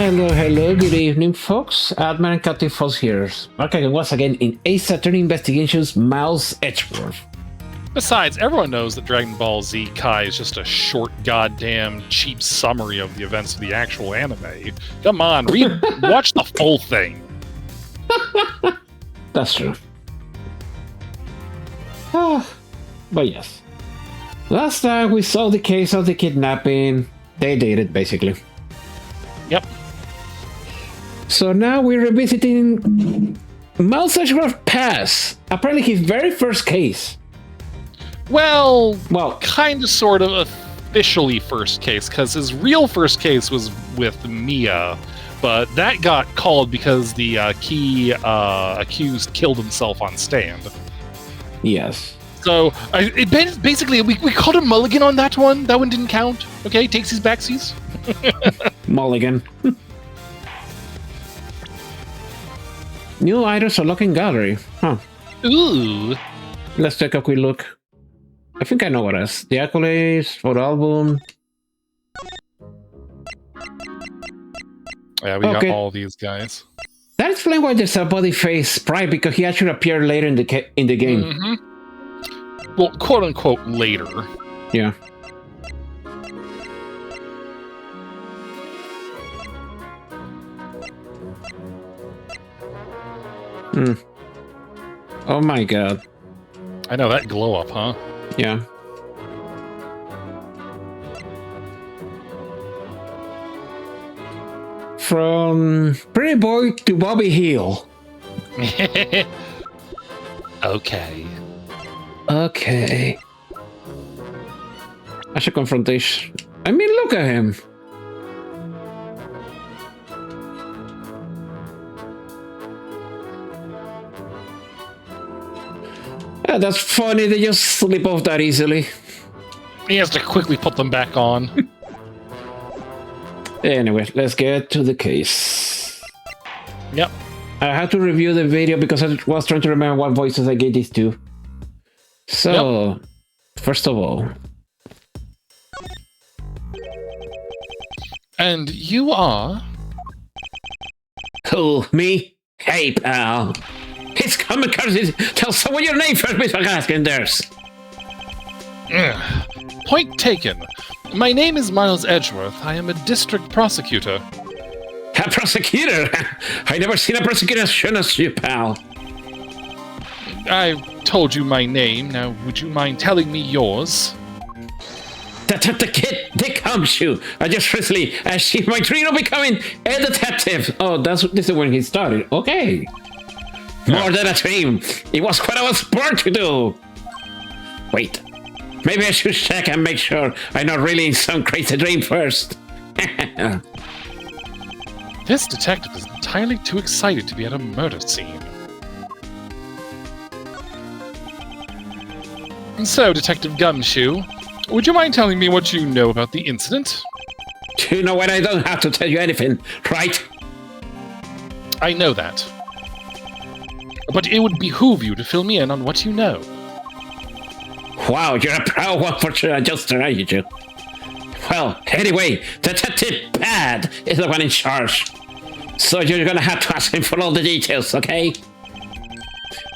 Hello, good evening, folks. Admiral Captain Foss here. Back again, once again, in Ace Attorney Investigations, Mouse Edgeworth. Besides, everyone knows that Dragon Ball Z Kai is just a short, goddamn, cheap summary of the events of the actual anime. Come on, watch the full thing. That's true. But yes. Last time we saw the case of the kidnapping. They did it, basically. Yep. So now we're revisiting Mouse Edgeworth Pass. Apparently his very first case. Well, kind of, sort of, officially first case, because his real first case was with Mia, but that got called because the key accused killed himself on stand. Yes. So, basically, we called him Mulligan on that one. That one didn't count. Okay, takes his backsies. Mulligan. New items are looking gallery. Huh. Ooh. Let's take a quick look. I think I know what else. The accolades, photo album. Yeah, we got all these guys. That explains why there's a body face sprite, because he actually appeared later in the game. Mm-hmm. Well, quote unquote later. Yeah. Oh my god. I know, that glow up, huh? Yeah. From Pretty Boy to Bobby Hill. Okay. That's a confrontation. I mean, look at him. Yeah, that's funny. They just slip off that easily. He has to quickly put them back on. Anyway, let's get to the case. Yep. I had to review the video because I was trying to remember what voices I gave these to. So, First of all. And you are? Who, me? Hey, pal. It's common courtesy. Tell someone your name first before asking theirs. Point taken. My name is Miles Edgeworth. I am a district prosecutor. A prosecutor? I never seen a prosecutor as shown as you, pal. I've told you my name. Now, would you mind telling me yours? Detective Kid Dick Humshoe. I just recently achieved my dream of becoming a detective. Oh, this is when he started. Okay. More than a dream. It was what I was born to do. Wait. Maybe I should check and make sure I'm not really in some crazy dream first. This detective is entirely too excited to be at a murder scene. And so, Detective Gumshoe, would you mind telling me what you know about the incident? You know what? I don't have to tell you anything, right? I know that. But it would behoove you to fill me in on what you know. Wow, you're a proud one for sure. Just around you. Well, anyway, Detective Bad is the one in charge. So you're gonna have to ask him for all the details, okay?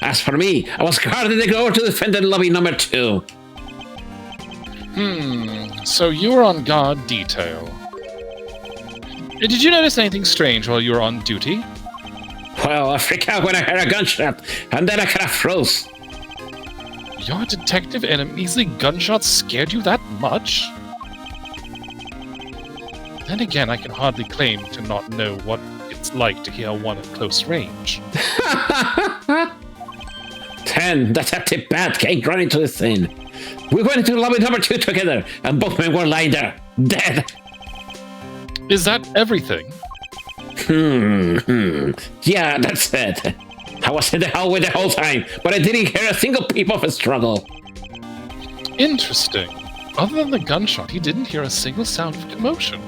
As for me, I was guarding the door to defendant lobby number 2. So you were on guard detail. Did you notice anything strange while you were on duty? Well, I freaked out when I heard a gunshot, and then I kind of froze. You're a detective and a measly gunshot scared you that much? Then again, I can hardly claim to not know what it's like to hear one at close range. 10, Detective Bat came running to the scene. We went into lobby number 2 together, and both men were lying there, dead. Is that everything? Yeah, that's it. I was in the hallway the whole time, but I didn't hear a single peep of a struggle. Interesting. Other than the gunshot, he didn't hear a single sound of commotion.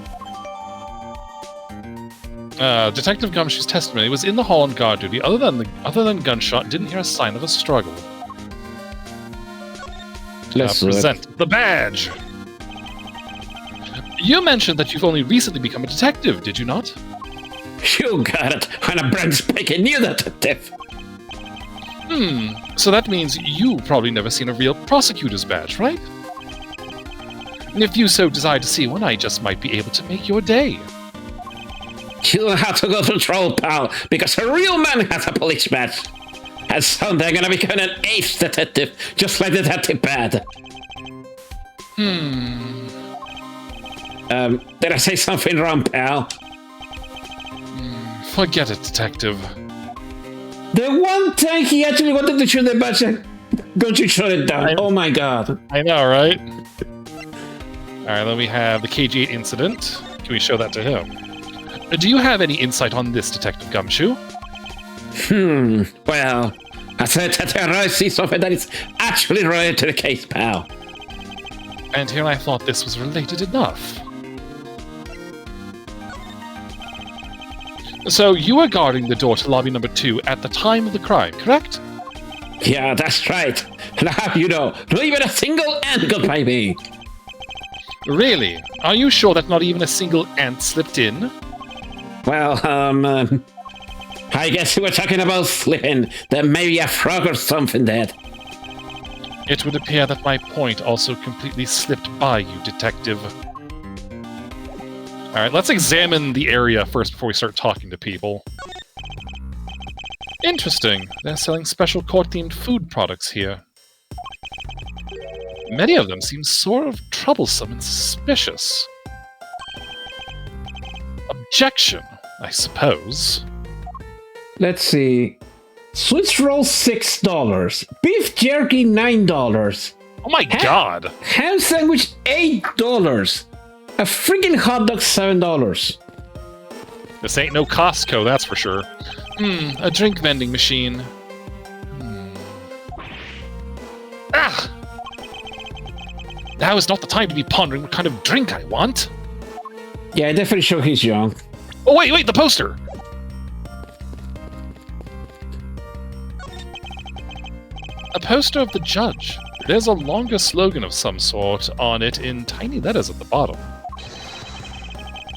Detective Gumshoe's testimony was in the hall on guard duty. Other than gunshot, didn't hear a sign of a struggle. Let's present the badge. You mentioned that you've only recently become a detective, did you not? You got it. I'm a brand spanking new detective. So that means you've probably never seen a real prosecutor's badge, right? And if you so desire to see one, I just might be able to make your day. You'll have to go through trouble, pal, because a real man has a police badge. And someday I'm gonna become an ace detective, just like Detective Bad. Did I say something wrong, pal? Forget it, detective. The one time he actually wanted to shoot the badge, don't you shut it down. Oh my god. I know, right? Alright, then we have the KG8 incident. Can we show that to him? Do you have any insight on this, Detective Gumshoe? Well, I said that I see something that is actually related to the case, pal. And here I thought this was related enough. So you were guarding the door to lobby number 2 at the time of the crime, correct? Yeah, that's right. And I have you know, not even a single ant got by me. Really? Are you sure that not even a single ant slipped in? Well, I guess you were talking about slipping. There may be a frog or something dead. It would appear that my point also completely slipped by you, Detective. Alright, let's examine the area first before we start talking to people. Interesting. They're selling special court-themed food products here. Many of them seem sort of troublesome and suspicious. Objection, I suppose. Let's see. Swiss roll $6. Beef jerky $9. Oh my god! Ham sandwich $8. A freaking hot dog $7. This ain't no Costco, that's for sure. A drink vending machine. Ah! Now is not the time to be pondering what kind of drink I want. Yeah, I definitely sure he's young. Oh, wait, the poster! A poster of the judge. There's a longer slogan of some sort on it in tiny letters at the bottom.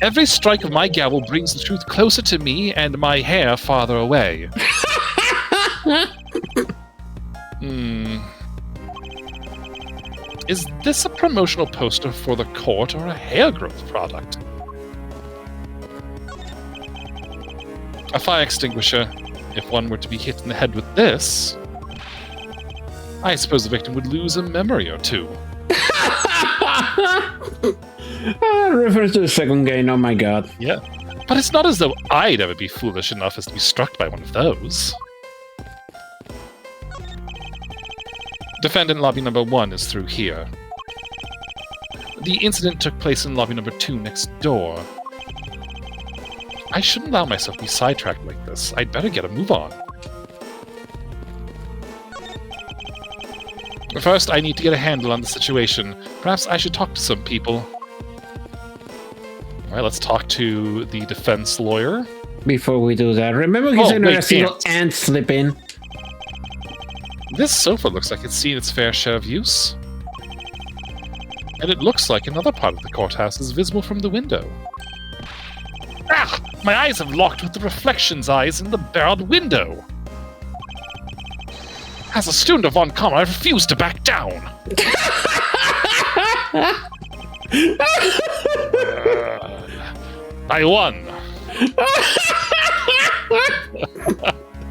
Every strike of my gavel brings the truth closer to me and my hair farther away. Is this a promotional poster for the court or a hair growth product? A fire extinguisher. If one were to be hit in the head with this, I suppose the victim would lose a memory or two. Refers to the second game, oh my god. Yeah. But it's not as though I'd ever be foolish enough as to be struck by one of those. Defendant lobby number 1 is through here. The incident took place in lobby number 2 next door. I shouldn't allow myself to be sidetracked like this. I'd better get a move on. First, I need to get a handle on the situation. Perhaps I should talk to some people. Alright, let's talk to the defense lawyer. Before we do that, remember he's in a single ant slip in? This sofa looks like it's seen its fair share of use. And it looks like another part of the courthouse is visible from the window. Ah! My eyes have locked with the reflection's eyes in the barred window! As a student of Von Comma, I refuse to back down! I won!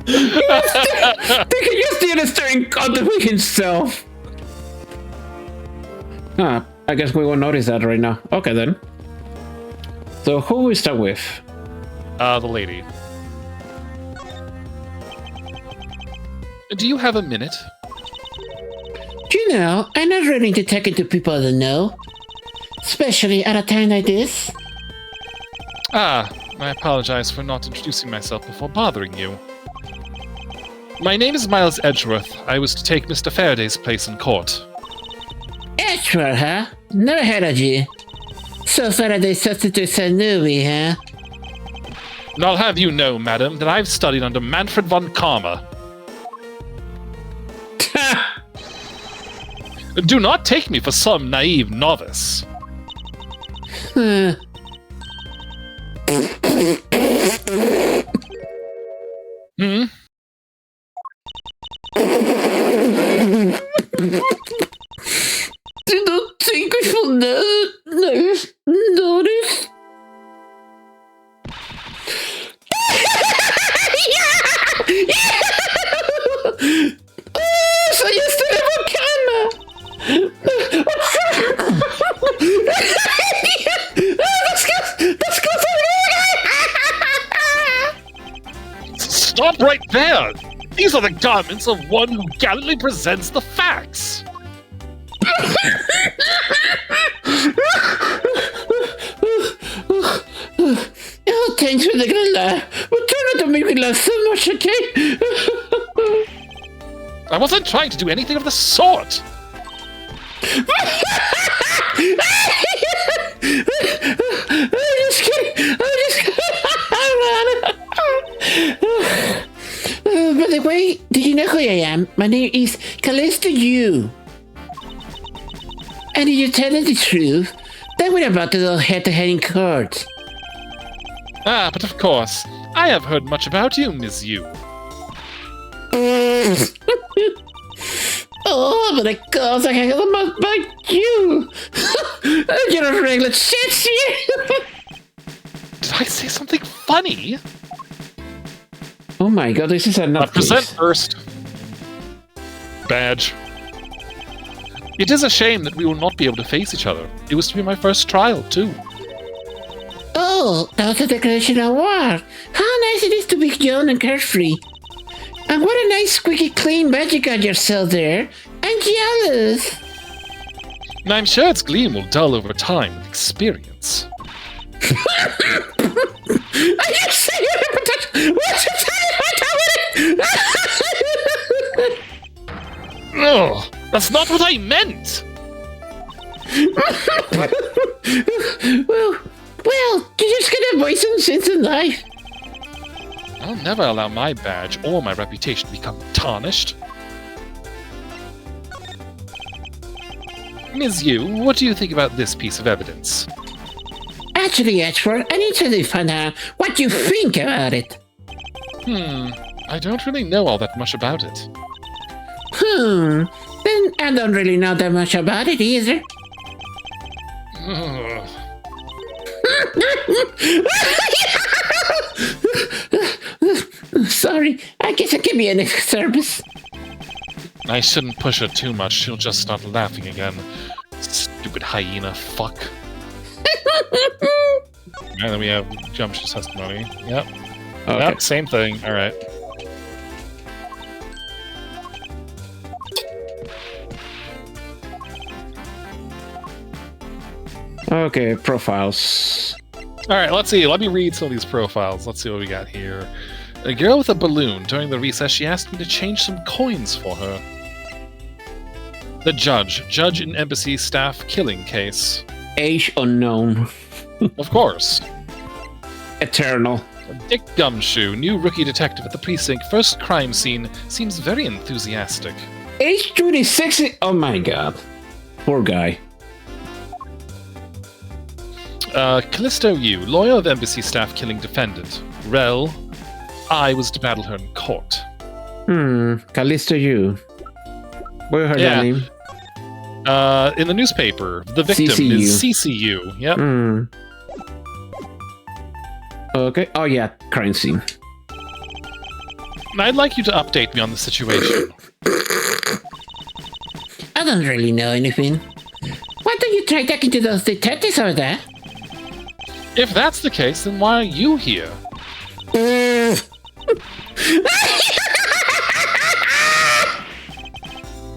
They can just do this during contemplate himself. I guess we won't notice that right now. Okay then. So who will we start with? The lady. Do you have a minute? You know, I'm not ready to talk to people I don't know. Especially at a time like this. Ah, I apologize for not introducing myself before bothering you. My name is Miles Edgeworth. I was to take Mr. Faraday's place in court. Edgeworth, huh? Never heard of you. So Faraday substitutes a newbie, huh? And I'll have you know, madam, that I've studied under Manfred von Karma. Do not take me for some naive novice. Hmm? Do not think we will notice. Oh, so you still have a camera? Stop right there! These are the garments of one who gallantly presents the facts! Oh, thanks for the good laugh. But try not to make me laugh so much, okay? I wasn't trying to do anything of the sort! I'm just kidding. By the way, do you know who I am? My name is Callisto Yu. And if you're telling the truth, then we're about to go head-to-head in court. Ah, but of course, I have heard much about you, Ms. Yu. Oh, but of course I can hear about you. You're a regular shit. Did I say something funny? Oh my god, this is a nut Present case. first. Badge. It is a shame that we will not be able to face each other. It was to be my first trial, too. Oh, that was a declaration of war. How nice it is to be young and carefree. And what a nice squeaky clean bed you got yourself there. I'm jealous. And I'm sure its gleam will dull over time with experience. Are you saying what's your Ugh, that's not what I meant! Well, you're just gonna avoid some sins in life. I'll never allow my badge or my reputation to become tarnished. Ms. Yu, what do you think about this piece of evidence? Actually, Edgeworth, I need to find out what you think about it. I don't really know all that much about it. Then I don't really know that much about it either. Ugh. Sorry, I guess I can be an service. I shouldn't push her too much, she'll just start laughing again. Stupid hyena fuck. And then we have Jumpsh's testimony. Yep. Okay. Yep, same thing. Alright. Okay, profiles. Alright, let's see. Let me read some of these profiles. Let's see what we got here. A girl with a balloon. During the recess, she asked me to change some coins for her. The judge. Judge in embassy staff killing case. Age unknown. Of course. Eternal. Dick Gumshoe, new rookie detective at the precinct. First crime scene. Seems very enthusiastic. Age 26. Oh my god. Poor guy. Callisto Yu, lawyer of embassy staff killing defendant. Rel, I was to battle her in court. Callisto Yu. Where heard Yeah. that name? In the newspaper, the victim CCU. is CCU. Yep. Okay. Oh yeah, crime scene. And I'd like you to update me on the situation. I don't really know anything. Why don't you try talking to those detectives over there? If that's the case, then why are you here?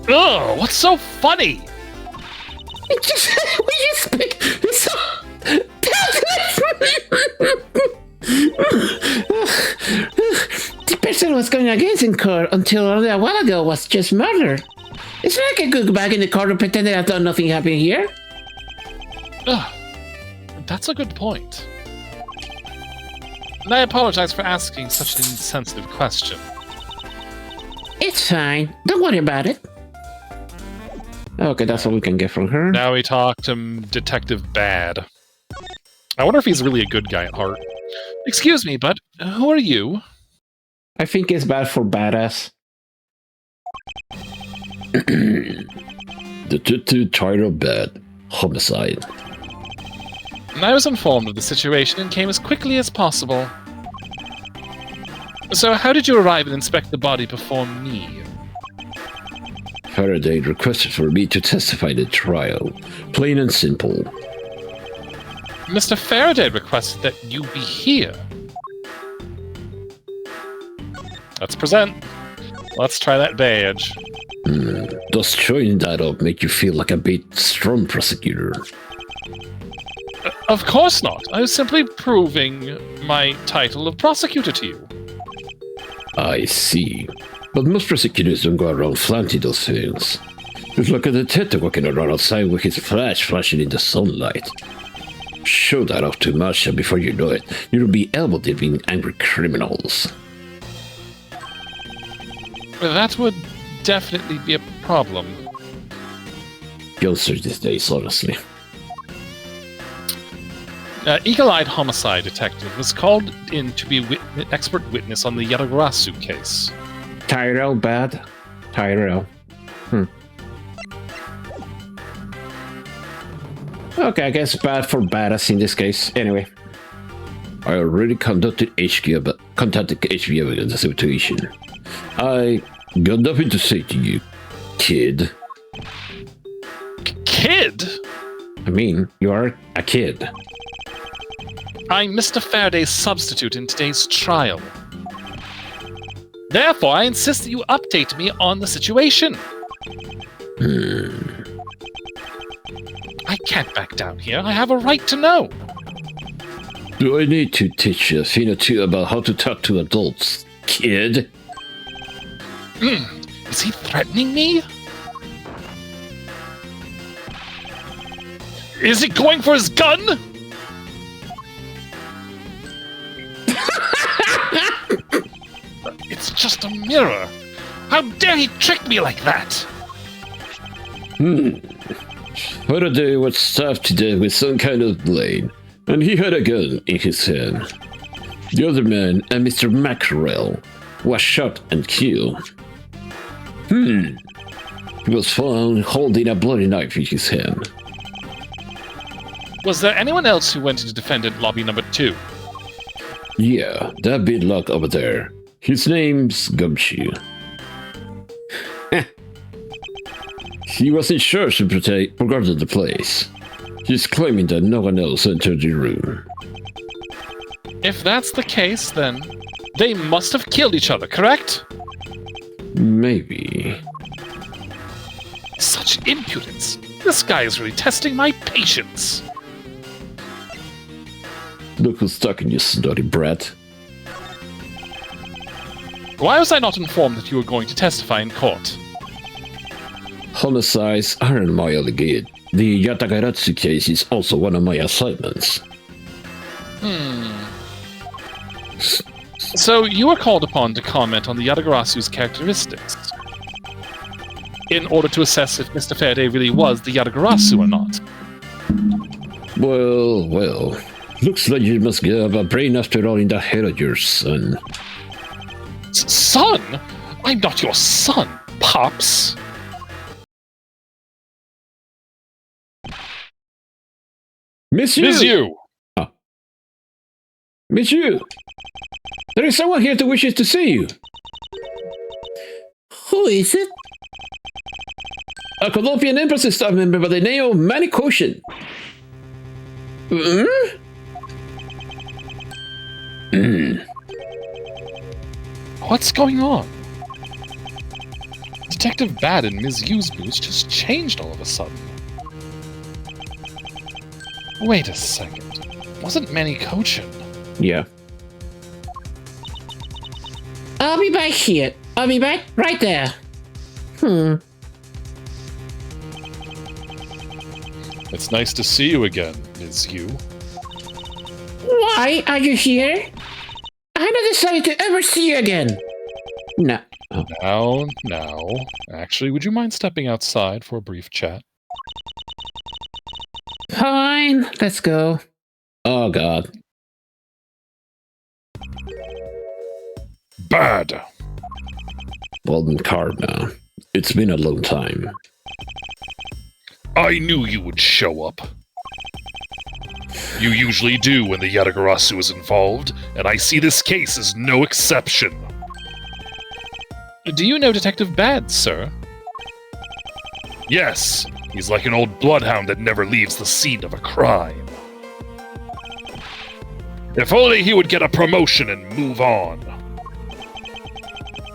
Ugh, what's so funny? It just when you speak, it's so. The person was going against in court until only a while ago was just murdered. It's not like I could go back in the court and pretend that I thought nothing happened here. Ugh, that's a good point. And I apologize for asking such an insensitive question. It's fine. Don't worry about it. Okay, that's all we can get from her. Now we talk to Detective Bad. I wonder if he's really a good guy at heart. Excuse me, but who are you? I think it's bad for badass. Detective Tyler Bad. Homicide. I was informed of the situation and came as quickly as possible. So how did you arrive and inspect the body before me? Faraday requested for me to testify in the trial. Plain and simple. Mr. Faraday requested that you be here. Let's present. Let's try that badge. Does showing that up make you feel like a bit strong prosecutor? Of course not. I was simply proving my title of prosecutor to you. I see. But most prosecutors don't go around flaunting those things. It's like a detective walking around outside with his flash flashing in the sunlight. Show that off too much, and before you know it, you'll be elbow-dipping angry criminals. That would definitely be a problem. Youngsters these days, honestly. Eagle-eyed homicide detective was called in to be expert witness on the Yadagrasu case. Tyrell bad. Tyrell. Okay, I guess bad for badass in this case. Anyway. I already contacted HQ about the situation. I got nothing to say to you, kid. Kid? I mean, you are a kid. I'm Mr. Faraday's substitute in today's trial. Therefore, I insist that you update me on the situation. I can't back down here. I have a right to know. Do I need to teach you a thing or two about how to talk to adults, kid? Is he threatening me? Is he going for his gun? It's just a mirror. How dare he trick me like that? Faraday was stabbed to death with some kind of blade, and he had a gun in his hand. The other man, a Mr. Mackerel, was shot and killed. He was found holding a bloody knife in his hand. Was there anyone else who went into defendant lobby number 2? Yeah, that big lock over there. His name's Gumshoe. He was in charge to guard the place. He's claiming that no one else entered the room. If that's the case, then they must have killed each other, correct? Maybe. Such impudence. This guy is really testing my patience. Look who's talking, you snotty brat. Why was I not informed that you were going to testify in court? Homicides aren't my allegate. The Yatagaratsu case is also one of my assignments. So you were called upon to comment on the Yadagarasu's characteristics in order to assess if Mr. Faraday really was the Yadagarasu or not. Well. Looks like you must have a brain after all in the head of your son. Son? I'm not your son, Pops. Miss Miss you! Miss you! There is someone here that wishes to see you. Who is it? A Colombian Embassy staff member by the name of Manny Koshin. What's going on? Detective Bad and Ms. Yu's boots just changed all of a sudden. Wait a second. Wasn't Manny Kochin? Yeah. I'll be back here. I'll be back right there. It's nice to see you again, Ms. Yu. Why are you here? I had not decided to ever see you again. No. Now. Actually, would you mind stepping outside for a brief chat? Fine. Let's go. Oh god. Bad. Well then, Karma. It's been a long time. I knew you would show up. You usually do when the Yatagarasu is involved, and I see this case as no exception. Do you know Detective Bad, sir? Yes, he's like an old bloodhound that never leaves the scene of a crime. If only he would get a promotion and move on.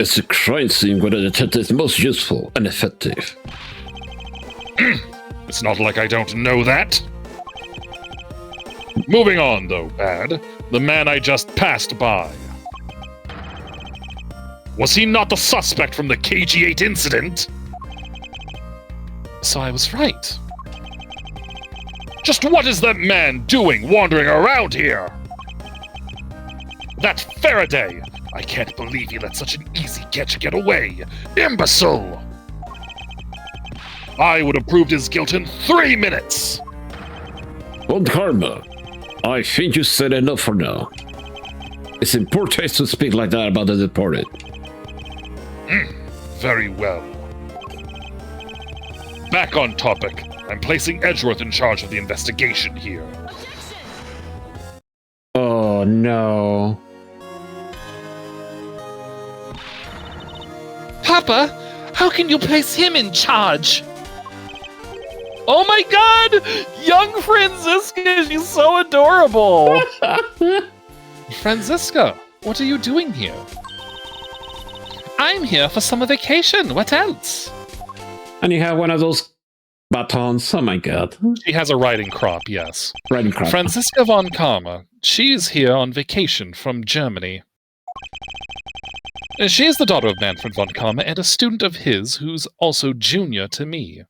It's a crime scene where the detective is most useful and effective. It's not like I don't know that. Moving on, though, Bad. The man I just passed by. Was he not the suspect from the KG-8 incident? So I was right. Just what is that man doing wandering around here? That Faraday! I can't believe he let such an easy catch get away! Imbecile! I would have proved his guilt in 3 minutes! Well, Karma, I think you said enough for now. It's in poor taste to speak like that about the deported. Very well. Back on topic. I'm placing Edgeworth in charge of the investigation here. Oh no. Papa, how can you place him in charge? Oh my god! Young Franziska, she's so adorable! Franziska, what are you doing here? I'm here for summer vacation, what else? And you have one of those batons. Oh my god. She has a riding crop, yes. Riding crop. Franziska von Karma. She's here on vacation from Germany. She is the daughter of Manfred von Karma and a student of his who's also junior to me.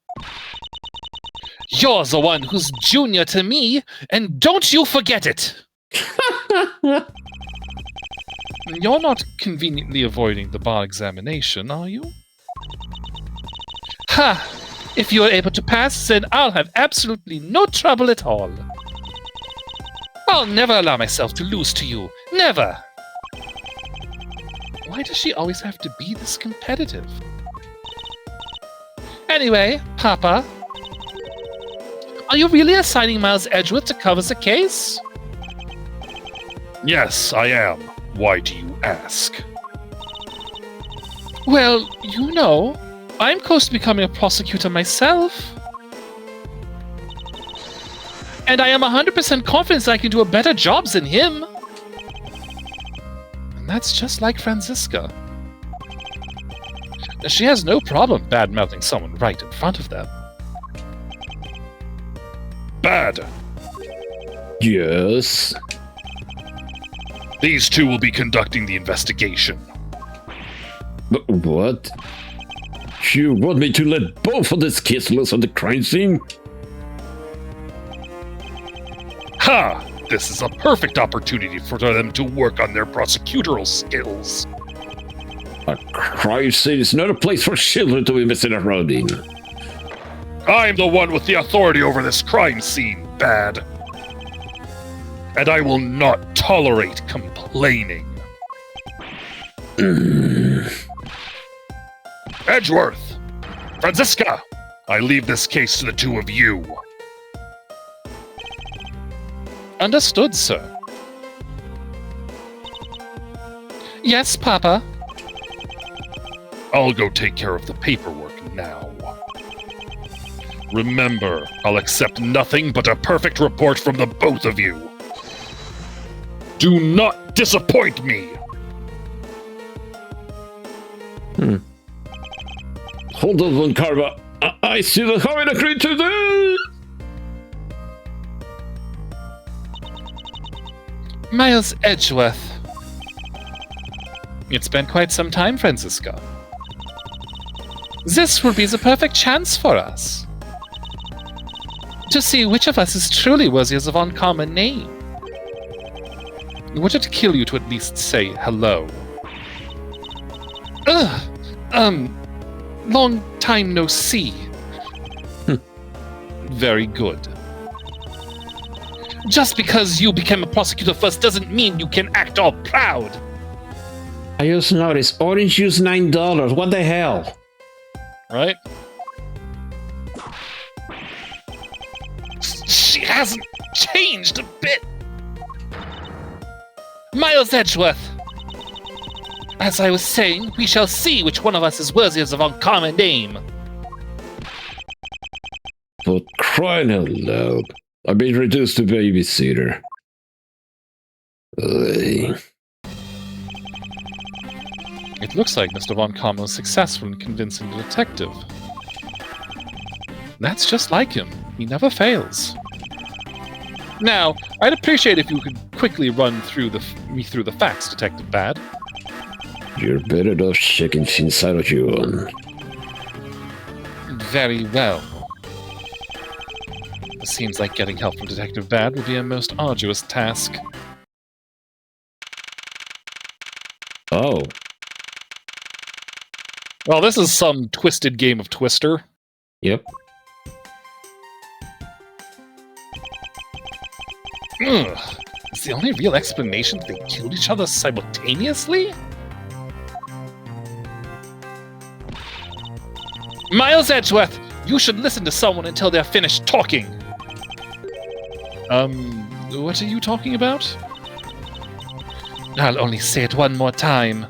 You're the one who's junior to me, and don't you forget it! You're not conveniently avoiding the bar examination, are you? Ha! If you're able to pass, then I'll have absolutely no trouble at all. I'll never allow myself to lose to you. Never! Why does she always have to be this competitive? Anyway, Papa, are you really assigning Miles Edgeworth to cover the case? Yes, I am. Why do you ask? Well, you know, I'm close to becoming a prosecutor myself. And I am 100% confident I can do a better job than him. And that's just like Franziska. She has no problem bad-mouthing someone right in front of them. Bad. Yes. These two will be conducting the investigation. But what? You want me to let both of these kids loose on the crime scene? Ha! This is a perfect opportunity for them to work on their prosecutorial skills. A crime scene is not a place for children to be messing around in. I'm the one with the authority over this crime scene, Bad. And I will not tolerate complaining. Edgeworth! Franziska! I leave this case to the two of you. Understood, sir. Yes, Papa. I'll go take care of the paperwork now. Remember, I'll accept nothing but a perfect report from the both of you. Do not disappoint me! Hold on, Von Karma. I still haven't agreed to this! Miles Edgeworth. It's been quite some time, Franziska. This will be the perfect chance for us to see which of us is truly worthy of the Von Karma name. Would it kill you to at least say hello? Long time no see. Very good. Just because you became a prosecutor first doesn't mean you can act all proud. I just noticed orange juice $9. What the hell? Right? She hasn't changed a bit. Miles Edgeworth. As I was saying, we shall see which one of us is worthy of uncommon name. For crying out loud. I've been reduced to babysitter. Ugh. It looks like Mr. Von Kamen was successful in convincing the detective. That's just like him. He never fails. Now, I'd appreciate if you could quickly run through me through the facts, Detective Bad. You're better off checking things out of your own. Very well. It seems like getting help from Detective Bad would be a most arduous task. Oh. Well, this is some twisted game of Twister. Yep. Ugh. Is the only real explanation that they killed each other simultaneously? Miles Edgeworth, you should listen to someone until they're finished talking. What are you talking about? I'll only say it one more time.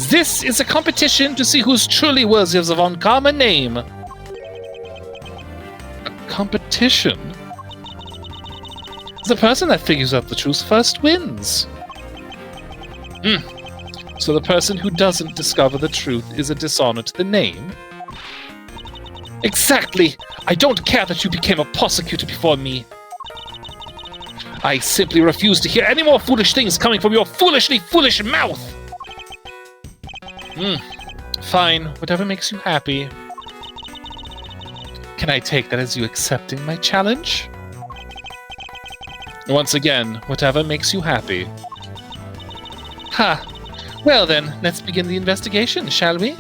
This is a competition to see who's truly worthy of the uncommon name. A competition? The person that figures out the truth first wins. So the person who doesn't discover the truth is a dishonor to the name? Exactly! I don't care that you became a prosecutor before me. I simply refuse to hear any more foolish things coming from your foolishly foolish mouth! Fine, whatever makes you happy. Can I take that as you accepting my challenge? Once again, whatever makes you happy. Ha! Well then, let's begin the investigation, shall we?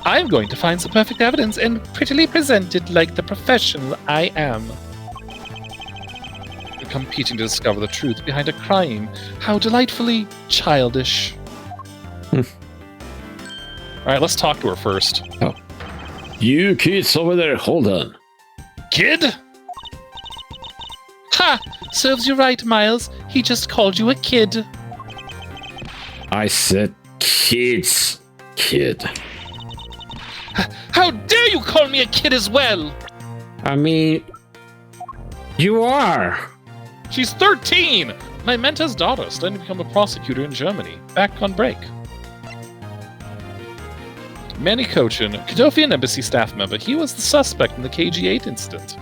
I'm going to find some perfect evidence and prettily present it like the professional I am. Competing to discover the truth behind a crime. How delightfully childish. Alright, let's talk to her first. Oh. You kids over there, hold on. Kid? Ha! Serves you right, Miles. He just called you a kid. I said kids, kid. How dare you call me a kid as well? I mean, you are. She's 13! My mentor's daughter, studying to become a prosecutor in Germany. Back on break. Manny Cochin, Kadofian embassy staff member. He was the suspect in the KG-8 incident.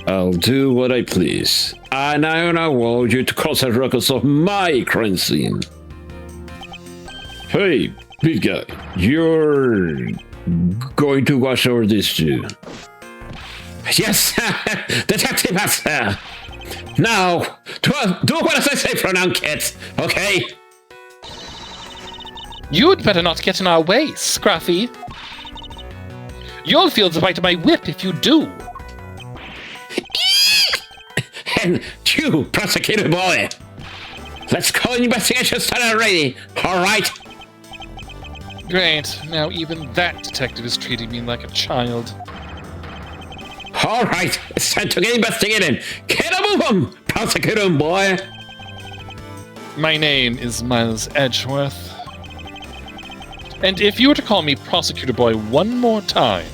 I'll do what I please. And I don't want you to cross the records of my crime scene. Hey, big guy, you're going to watch over this too. Yes, Detective Master. Now, do what I say for now, kids, okay? You'd better not get in our way, Scruffy. You'll feel the bite of my whip if you do. And you, prosecutor boy, let's call an investigation started already, alright? Great. Now even that detective is treating me like a child. Alright, it's time to get investigating. Get a move on, prosecutor boy. My name is Miles Edgeworth. And if you were to call me Prosecutor Boy one more time,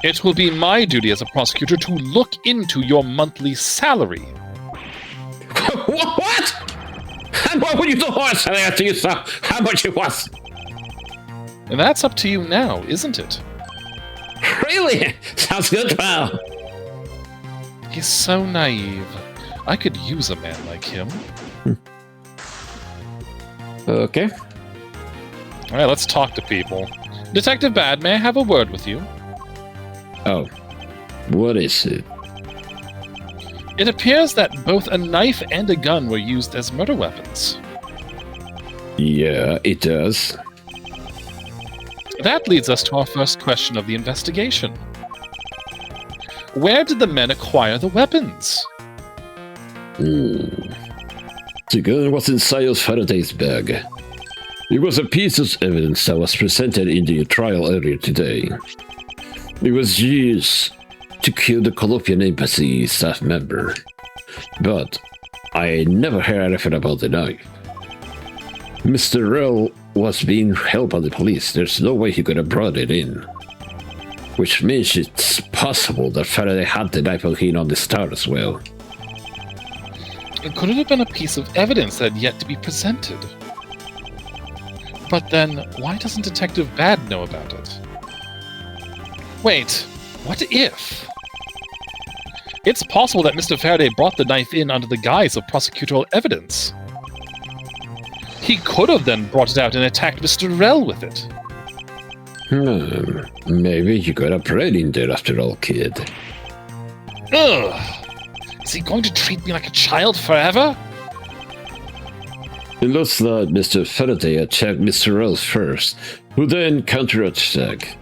it will be my duty as a prosecutor to look into your monthly salary. What? And what would you do after you saw how much it was? And that's up to you now, isn't it? Really? Sounds good, pal. He's so naive. I could use a man like him. Okay. Alright, let's talk to people. Detective Bad, may I have a word with you? Oh, what is it? It appears that both a knife and a gun were used as murder weapons. Yeah, it does. That leads us to our first question of the investigation. Where did the men acquire the weapons? The gun was in Silas Faraday's bag. It was a piece of evidence that was presented in the trial earlier today. It was used to kill the Colombian embassy staff member. But I never heard anything about the knife. Mr. Rell was being held by the police. There's no way he could have brought it in. Which means it's possible that Faraday had the knife on him on the start as well. Could it have been a piece of evidence that had yet to be presented? But then, why doesn't Detective Bad know about it? Wait, what if? It's possible that Mr. Faraday brought the knife in under the guise of prosecutorial evidence. He could have then brought it out and attacked Mr. Rell with it. Maybe you got a brain in there after all, kid. Ugh! Is he going to treat me like a child forever? It looks that Mr. Faraday attacked Mr. Rell first, who then counterattacked.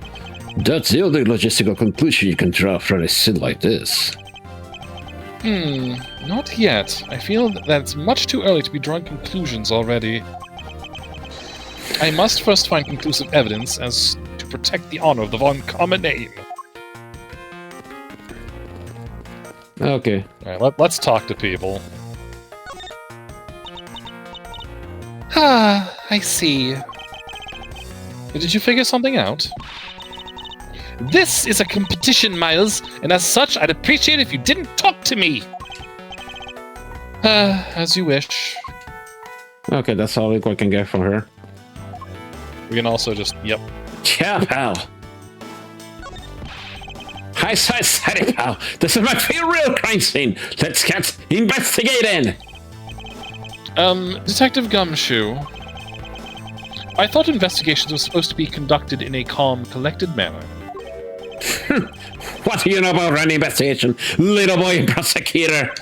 That's the only logistical conclusion you can draw from a scene like this. Not yet. I feel that it's much too early to be drawing conclusions already. I must first find conclusive evidence as to protect the honor of the Von Common name. Okay. Alright, let's talk to people. Ah, I see. Did you figure something out? This is a competition, Miles, and as such, I'd appreciate it if you didn't talk to me! As you wish. Okay, that's all we can get from her. We can also just, yep. Yeah, pal. I said it, pal. This is my real crime scene. Let's get investigating. Detective Gumshoe. I thought investigations were supposed to be conducted in a calm, collected manner. What do you know about running investigation, little boy prosecutor?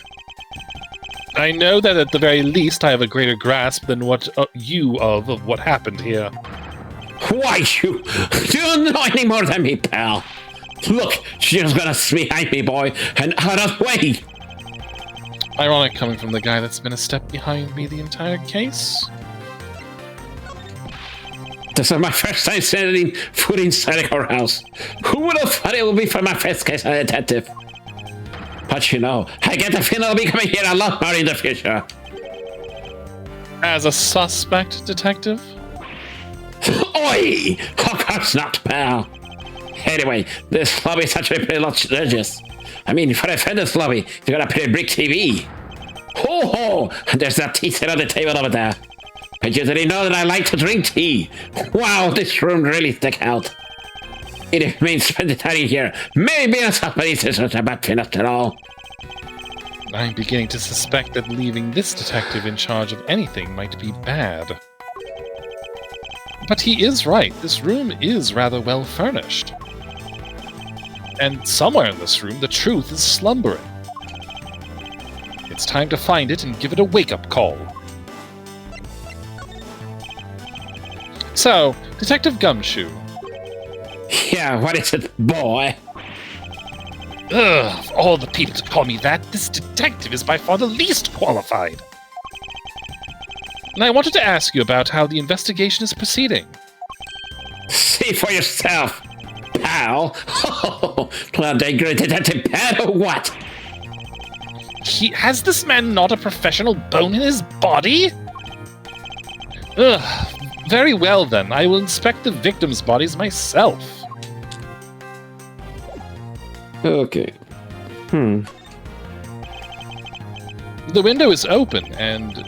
I know that at the very least I have a greater grasp than what you of what happened here. Why, you don't know any more than me, pal. Look, she's just gonna behind me, boy, and out of the way. Ironic coming from the guy that's been a step behind me the entire case. This is my first time setting foot inside our house. Who would have thought it would be for my first case as a detective? But you know, I get the feeling I'll be coming here a lot more in the future. As a suspect, detective? Oi! Of course not, pal. Anyway, this lobby is actually pretty luxurious. I mean, for a feathers lobby, you got a pretty big TV. Ho ho! And there's that tea set on the table over there. I usually know that I like to drink tea. Wow, this room really sticks out. It means spending time here. Maybe a somebody's is not a bad thing after all. I'm beginning to suspect that leaving this detective in charge of anything might be bad. But he is right. This room is rather well furnished. And somewhere in this room, the truth is slumbering. It's time to find it and give it a wake-up call. So, Detective Gumshoe. Yeah, what is it, boy? Ugh, of all the people to call me that, this detective is by far the least qualified. And I wanted to ask you about how the investigation is proceeding. See for yourself, pal. Oh, well, they great detective pal or what? Has this man not a professional bone in his body? Ugh, very well then. I will inspect the victims' bodies myself. Okay. The window is open, and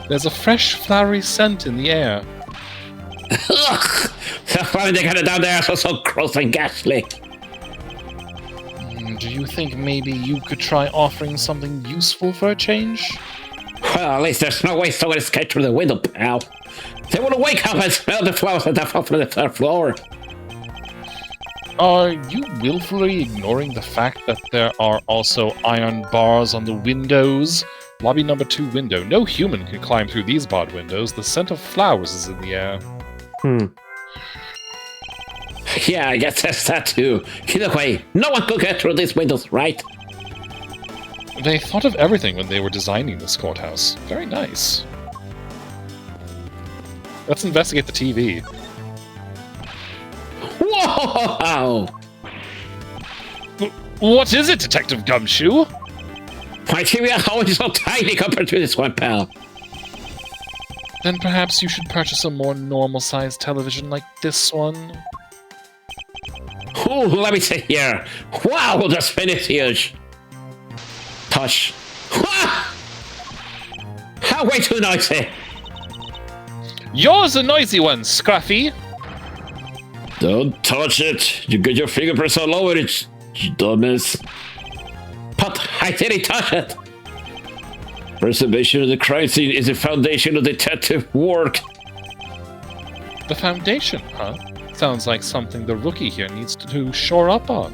there's a fresh, flowery scent in the air. Ugh! The fun they got it down there is so gross and ghastly. Do you think maybe you could try offering something useful for a change? Well, at least there's no way someone escaped through the window, pal. They would wake up and smell the flowers that fell from the third floor. Are you willfully ignoring the fact that there are also iron bars on the windows? Lobby number 2 window. No human can climb through these barred windows. The scent of flowers is in the air. Yeah, I guess that's that too. Either way, no one could get through these windows, right? They thought of everything when they were designing this courthouse. Very nice. Let's investigate the TV. Whoa! What is it, Detective Gumshoe? My TV is always so tiny compared to this one, pal. Then perhaps you should purchase a more normal-sized television like this one. Oh, let me see here. Wow, the screen is huge. Touch. How way too noisy. You're the noisy one, Scruffy. Don't touch it. You got your fingerprints all over it, you dumbass. But I didn't touch it. Preservation of the crime scene is the foundation of detective work. The foundation, huh? Sounds like something the rookie here needs to shore up on.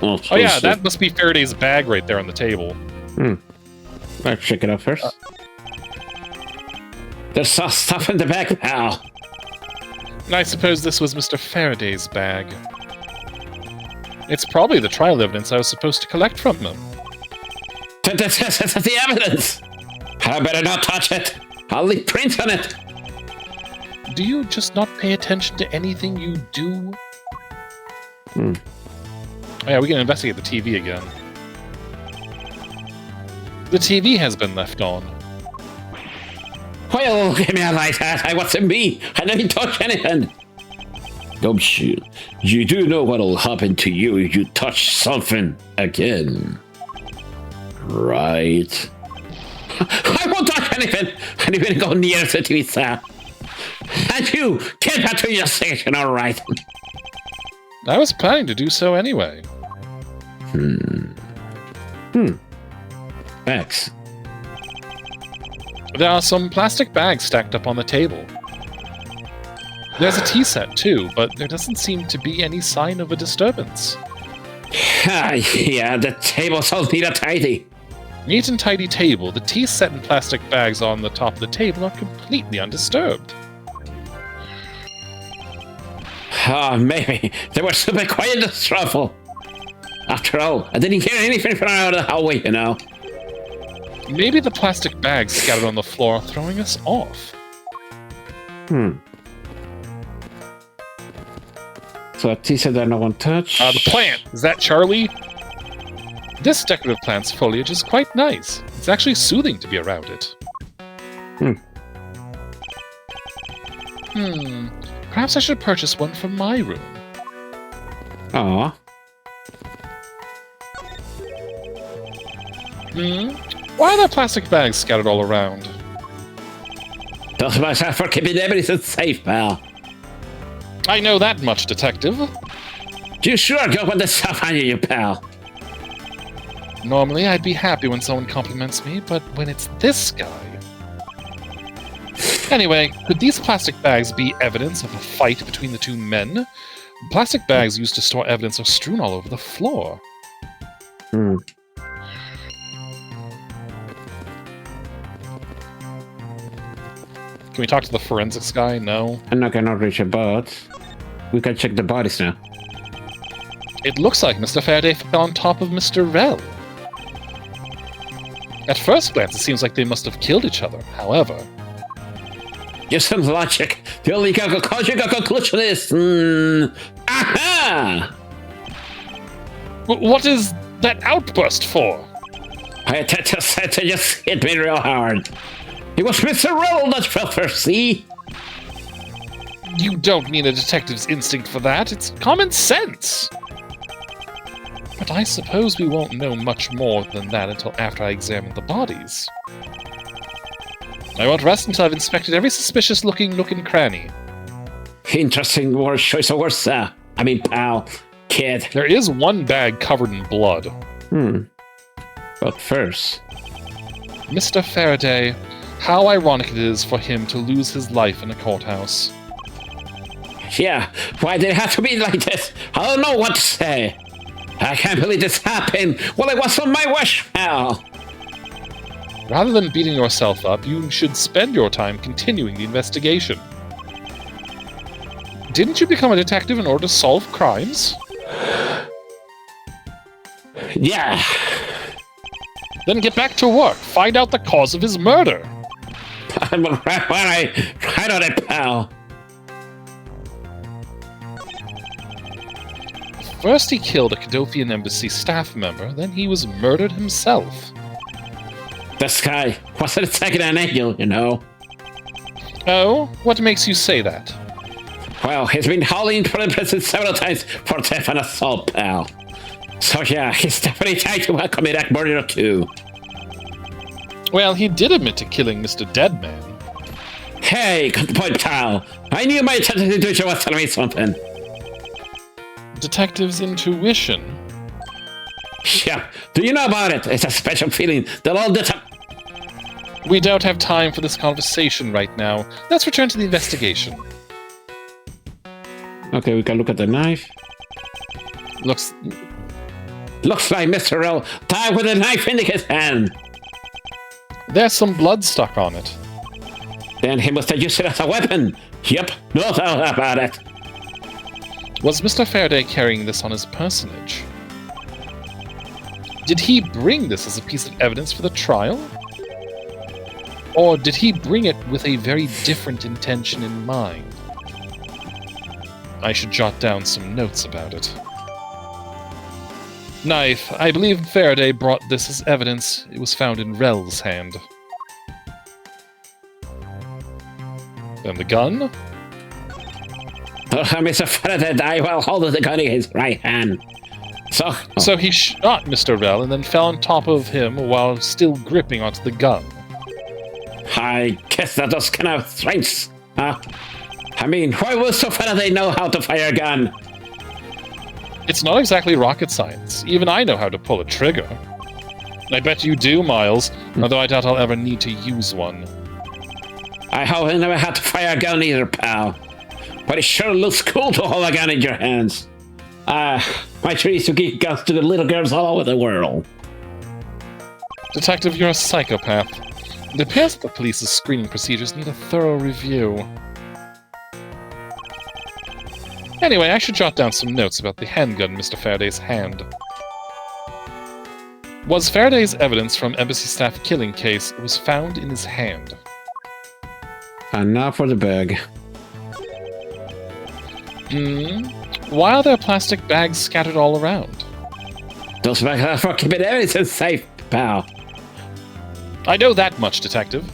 Oh yeah, that must be Faraday's bag right there on the table. Let's check it out first. There's some stuff in the bag, pal. I suppose this was Mr. Faraday's bag. It's probably the trial evidence I was supposed to collect from him. That's the evidence. I better not touch it. I'll leave prints on it. Do you just not pay attention to anything you do? Oh yeah, we can investigate the TV again. The TV has been left on. Well, give me a light hat. I wasn't me. I didn't touch anything. Gumshoe, you do know what'll happen to you if you touch something again, right? I won't touch anything. I'm even go near the TV set. And you, get back to your station, all right? I was planning to do so anyway. Thanks. There are some plastic bags stacked up on the table. There's a tea set too, but there doesn't seem to be any sign of a disturbance. Yeah, the table's all neat and tidy. Neat and tidy table, the tea set and plastic bags on the top of the table are completely undisturbed. Maybe they were super quiet in the trouble. After all, I didn't hear anything from out of the hallway, you know. Maybe the plastic bags scattered on the floor are throwing us off. So a tea set that no one touched. The plant! Is that Charlie? This decorative plant's foliage is quite nice. It's actually soothing to be around it. Perhaps I should purchase one for my room. Aw. Why are there plastic bags scattered all around? Does myself for keeping everything safe, pal. I know that much, Detective. You sure go with the stuff on you, pal. Normally, I'd be happy when someone compliments me, but when it's this guy... Anyway, could these plastic bags be evidence of a fight between the two men? Plastic bags used to store evidence are strewn all over the floor. Can we talk to the forensics guy? No. I'm not gonna reach a boat. We can check the bodies now. It looks like Mr. Faraday fell on top of Mr. Rell. At first glance, it seems like they must have killed each other. However... Use some logic. The only conclusion is... aha! What is that outburst for? I just hit me real hard. It was Mr. Roll that fell first, see? You don't need a detective's instinct for that. It's common sense. But I suppose we won't know much more than that until after I examine the bodies. I won't rest until I've inspected every suspicious-looking nook and cranny. Interesting word choice of words, pal. Kid. There is one bag covered in blood. But first... Mr. Faraday, how ironic it is for him to lose his life in a courthouse. Yeah, why did it have to be like this? I don't know what to say. I can't believe this happened. Well, it wasn't my wish, pal. Rather than beating yourself up, you should spend your time continuing the investigation. Didn't you become a detective in order to solve crimes? Yeah. Then get back to work. Find out the cause of his murder. I'm right on it, pal. First he killed a Cadofian embassy staff member, then he was murdered himself. This guy wasn't attacking an angel, you know. Oh? What makes you say that? Well, he's been hauling for prison several times for theft and assault, pal. So yeah, he's definitely tied to a committed murder too. Well, he did admit to killing Mr. Deadman. Hey, good point, pal. I knew my detective intuition was telling me something. Detective's intuition? Yeah, do you know about it? It's a special feeling that all the time. We don't have time for this conversation right now. Let's return to the investigation. Okay, we can look at the knife. Looks like Mr. Rowe died with a knife in his hand. There's some blood stuck on it. Then he must have used it as a weapon. Yep, no doubt about it. Was Mr. Faraday carrying this on his personage? Did he bring this as a piece of evidence for the trial? Or did he bring it with a very different intention in mind? I should jot down some notes about it. Knife. I believe Faraday brought this as evidence. It was found in Rel's hand. Then the gun? Mr. Faraday died while holding the gun in his right hand. So he shot Mr. Rel and then fell on top of him while still gripping onto the gun. I guess that was kind of strange. I mean, why would Mr. Faraday know how to fire a gun? It's not exactly rocket science. Even I know how to pull a trigger. I bet you do, Miles, although I doubt I'll ever need to use one. I hope I never had to fire a gun either, pal. But it sure looks cool to hold a gun in your hands. My dream is to give guns to the little girls all over the world. Detective, you're a psychopath. It appears that the police's screening procedures need a thorough review. Anyway, I should jot down some notes about the handgun in Mr. Faraday's hand. Was Faraday's evidence from embassy staff killing case was found in his hand? And now for the bag. Why are there plastic bags scattered all around? Those bags are for keeping evidence safe, pal. I know that much, Detective.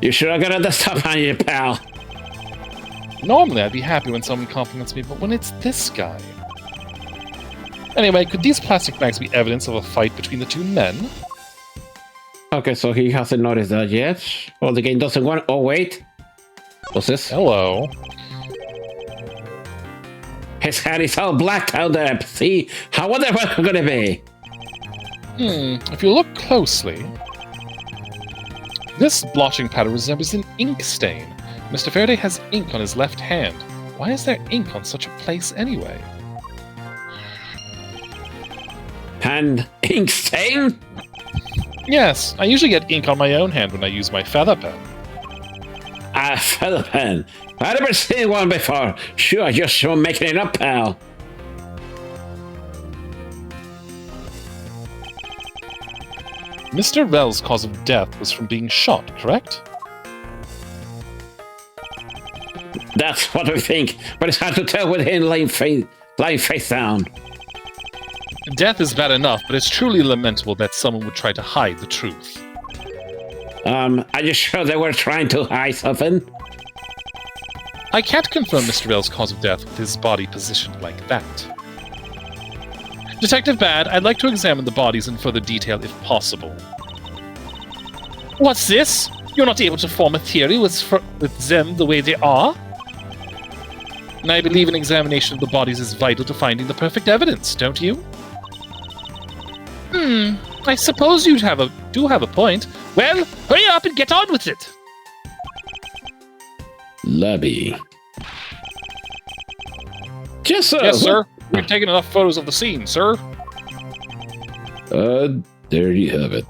You sure are gonna have the stuff on you, pal. Normally, I'd be happy when someone compliments me, but when it's this guy... Anyway, could these plastic bags be evidence of a fight between the two men? Okay, so he hasn't noticed that yet. Oh, the game doesn't want... Oh, wait. What's this? Hello. His hand is all blacked out there. See? How wonder what it's gonna be? If you look closely... This blotching pattern resembles an ink stain. Mr. Faraday has ink on his left hand. Why is there ink on such a place anyway? Hand ink stain? Yes, I usually get ink on my own hand when I use my feather pen. A feather pen. I've never seen one before. Sure, just you're making it up, pal. Mr. Rel's cause of death was from being shot, correct? That's what we think, but it's hard to tell with him lying face down. Death is bad enough, but it's truly lamentable that someone would try to hide the truth. Are you sure they were trying to hide something? I can't confirm Mr. Rel's cause of death with his body positioned like that. Detective Bad, I'd like to examine the bodies in further detail if possible. What's this? You're not able to form a theory with them the way they are? And I believe an examination of the bodies is vital to finding the perfect evidence, don't you? I suppose you do have a point. Well, hurry up and get on with it! Lobby. Yes, sir. Yes, sir. We've taken enough photos of the scene, sir. There you have it.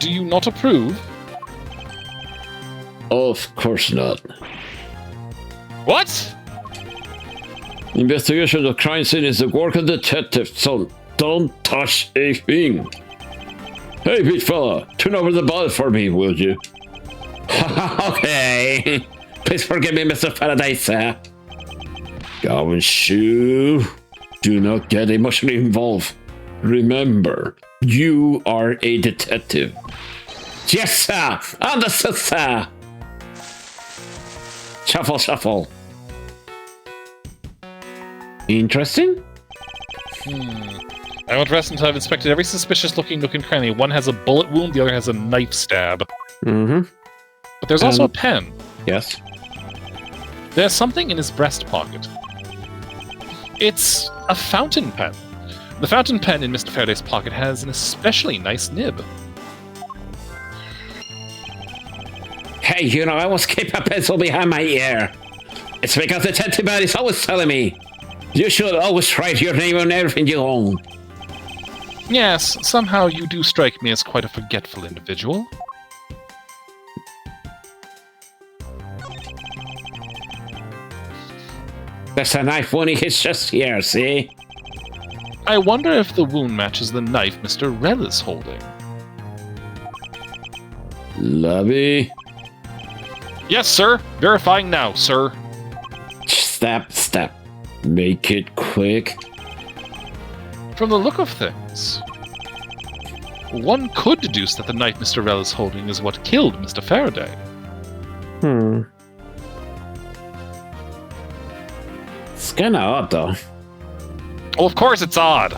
Do you not approve? Of course not. What? Investigation of crime scene is the work of detectives, so don't touch a thing. Hey, big fella, turn over the body for me, will you? Okay. Please forgive me, Mr. Faraday, sir. Gumshoe, do not get emotionally involved. Remember, you are a detective. Yes, sir. Understood, sir. Shuffle, shuffle. Interesting. I want to rest until I've inspected every suspicious-looking nook and cranny. One has a bullet wound, the other has a knife stab. Mm-hmm. But there's also a pen. Yes. There's something in his breast pocket. It's a fountain pen. The fountain pen in Mr. Faraday's pocket has an especially nice nib. Hey, you know, I always keep a pencil behind my ear. It's because the detective man is always telling me, you should always write your name on everything you own. Yes, somehow you do strike me as quite a forgetful individual. There's a knife wound in his chest here, see? I wonder if the wound matches the knife Mr. Rel is holding. Lobby. Yes, sir. Verifying now, sir. Step. Make it quick. From the look of things, one could deduce that the knife Mr. Rel is holding is what killed Mr. Faraday. It's kinda odd, though. Well, of course it's odd.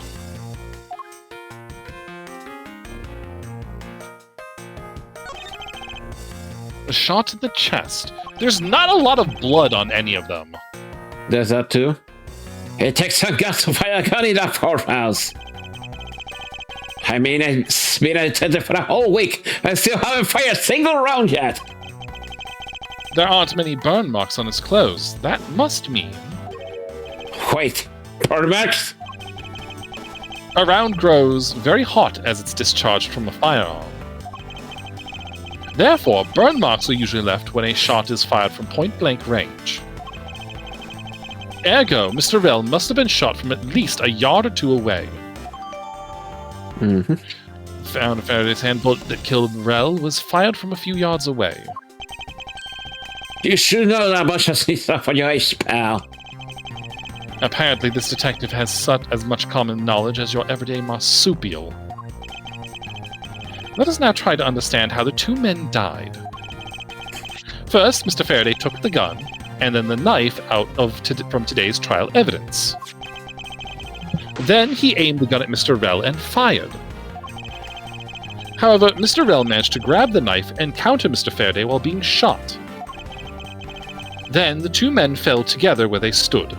A shot in the chest. There's not a lot of blood on any of them. There's that too. It takes some guts to fire a gun in that poorhouse. I mean, it's been a detective for a whole week and still haven't fired a single round yet. There aren't many burn marks on his clothes. That must mean... Wait, burn marks? A round grows very hot as it's discharged from a firearm. Therefore, burn marks are usually left when a shot is fired from point-blank range. Ergo, Mr. Rel must have been shot from at least a yard or two away. Found Faraday's hand bullet that killed Rel was fired from a few yards away. You should know that much as this stuff on your ace, pal. Apparently, this detective has as much common knowledge as your everyday marsupial. Let us now try to understand how the two men died. First, Mr. Faraday took the gun, and then the knife out from today's trial evidence. Then he aimed the gun at Mr. Rel and fired. However, Mr. Rel managed to grab the knife and counter Mr. Faraday while being shot. Then the two men fell together where they stood.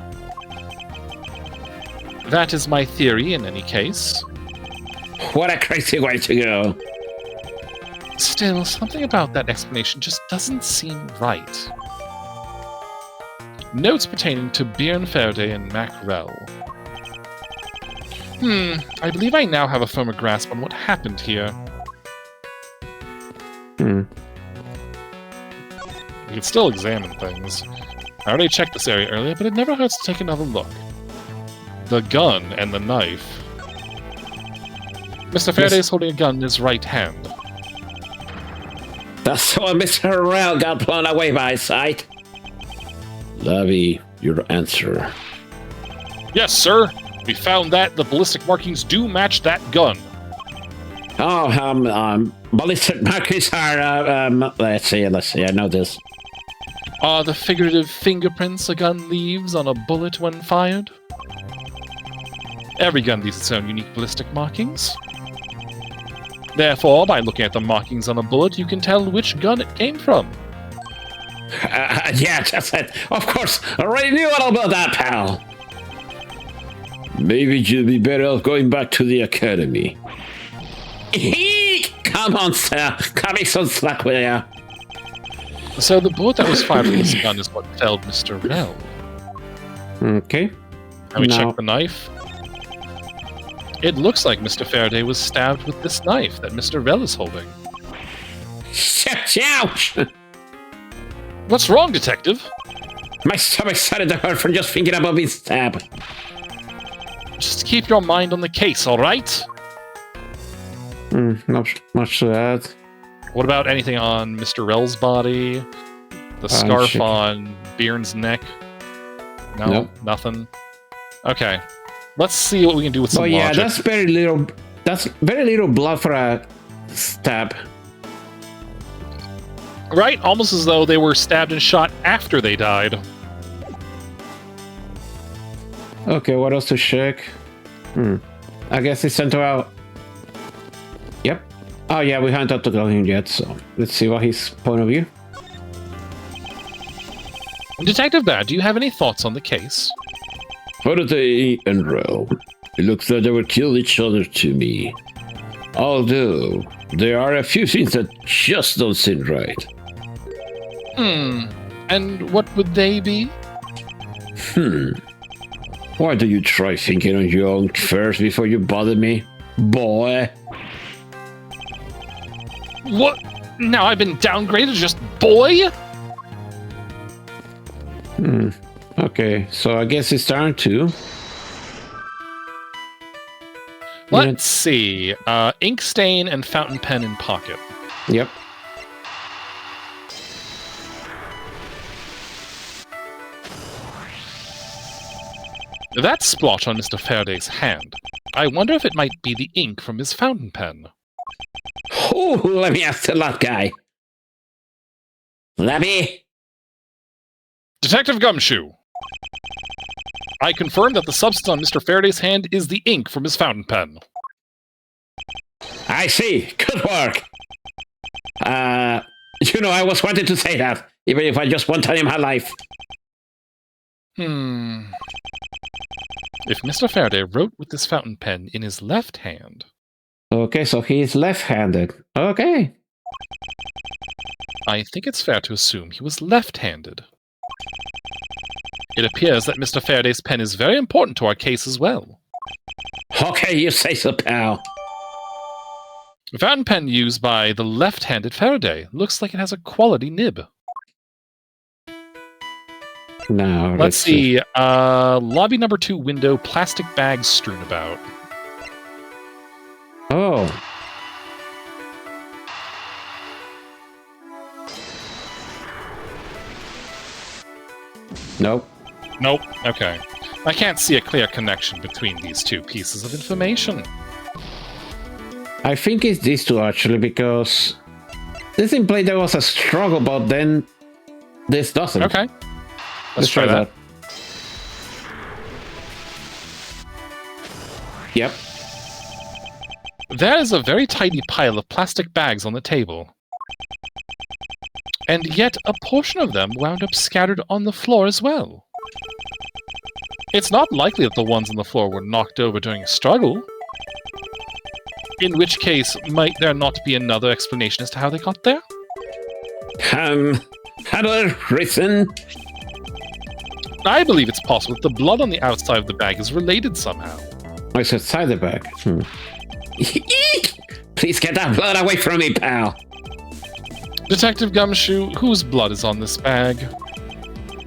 That is my theory in any case. What a crazy way to go. Still, something about that explanation just doesn't seem right. Notes pertaining to Bjorn Faraday and Mac Rel. I believe I now have a firmer grasp on what happened here. We can still examine things. I already checked this area earlier, but it never hurts to take another look. The gun and the knife. Mr. Faraday is holding a gun in his right hand. That's why Mr. Rel got blown away by sight. Lavi, your answer. Yes, sir. We found that the ballistic markings do match that gun. Oh, ballistic markings are, let's see, I know this. Are the figurative fingerprints a gun leaves on a bullet when fired? Every gun leaves its own unique ballistic markings. Therefore, by looking at the markings on a bullet, you can tell which gun it came from. Yeah, just that. Of course, I already knew all about that, pal. Maybe you'd be better off going back to the academy. Come on, sir. Cut me some slack with you. So the bullet that was fired from this gun is what felled Mr. Rel. Okay. Can we check the knife? It looks like Mr. Faraday was stabbed with this knife that Mr. Rel is holding. ouch, ouch! What's wrong, Detective? My stomach started to hurt from just thinking about being stabbed. Just keep your mind on the case, all right? Not much to add. What about anything on Mr. Rel's body? The scarf shit. on Bjorn's neck? No, Nope. nothing. Okay, let's see what we can do with some yeah, logic. that's very little. That's very little blood for a stab. Right? Almost as though they were stabbed and shot after they died. Okay, what else to check? I guess they sent her out. Yep. Oh yeah, we haven't talked to him yet, so let's see what his point of view. Detective Bad, do you have any thoughts on the case? Faraday and Rel. It looks like they will kill each other to me. Although, there are a few things that just don't seem right. And what would they be? Why don't you try thinking on your own first before you bother me, boy? What? Now I've been downgraded to just boy? Okay, so I guess it's turn 2. Let's see. Ink stain and fountain pen in pocket. Yep. That splotch on Mr. Faraday's hand. I wonder if it might be the ink from his fountain pen. Oh, let me ask the lot guy. Let me. Detective Gumshoe. I confirm that the substance on Mr. Faraday's hand is the ink from his fountain pen. I see. Good work. You know, I was wanting to say that, even if I just one time in my life. If Mr. Faraday wrote with this fountain pen in his left hand... Okay, so he's left-handed. Okay. I think it's fair to assume he was left-handed. It appears that Mr. Faraday's pen is very important to our case as well. Okay, you say so, pal. The fountain pen used by the left-handed Faraday looks like it has a quality nib. Now, Let's see. Lobby number 2 window, plastic bags strewn about. Oh. Nope. Nope. Okay. I can't see a clear connection between these two pieces of information. I think it's these two, actually, because this implied there was a struggle, but then this doesn't. Okay. Let's try that. Yep. There is a very tidy pile of plastic bags on the table. And yet a portion of them wound up scattered on the floor as well. It's not likely that the ones on the floor were knocked over during a struggle. In which case, might there not be another explanation as to how they got there? Another reason? I believe it's possible that the blood on the outside of the bag is related somehow. It's outside the bag. Please get that blood away from me, pal. Detective Gumshoe, whose blood is on this bag?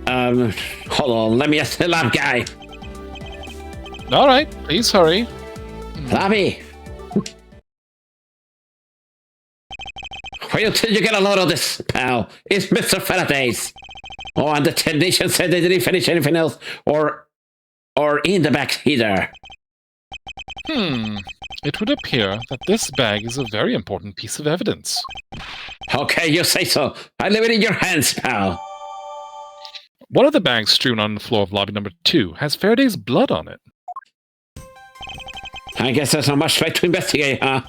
Hold on, let me ask the lab guy. Alright, please hurry. Labby! Wait till you get a load of this, pal. It's Mr. Faraday's. Oh, and the technician said they didn't finish anything else, or in the back either. It would appear that this bag is a very important piece of evidence. Okay, you say so. I leave it in your hands, pal. One of the bags strewn on the floor of lobby number 2 has Faraday's blood on it. I guess there's not much left to investigate, huh?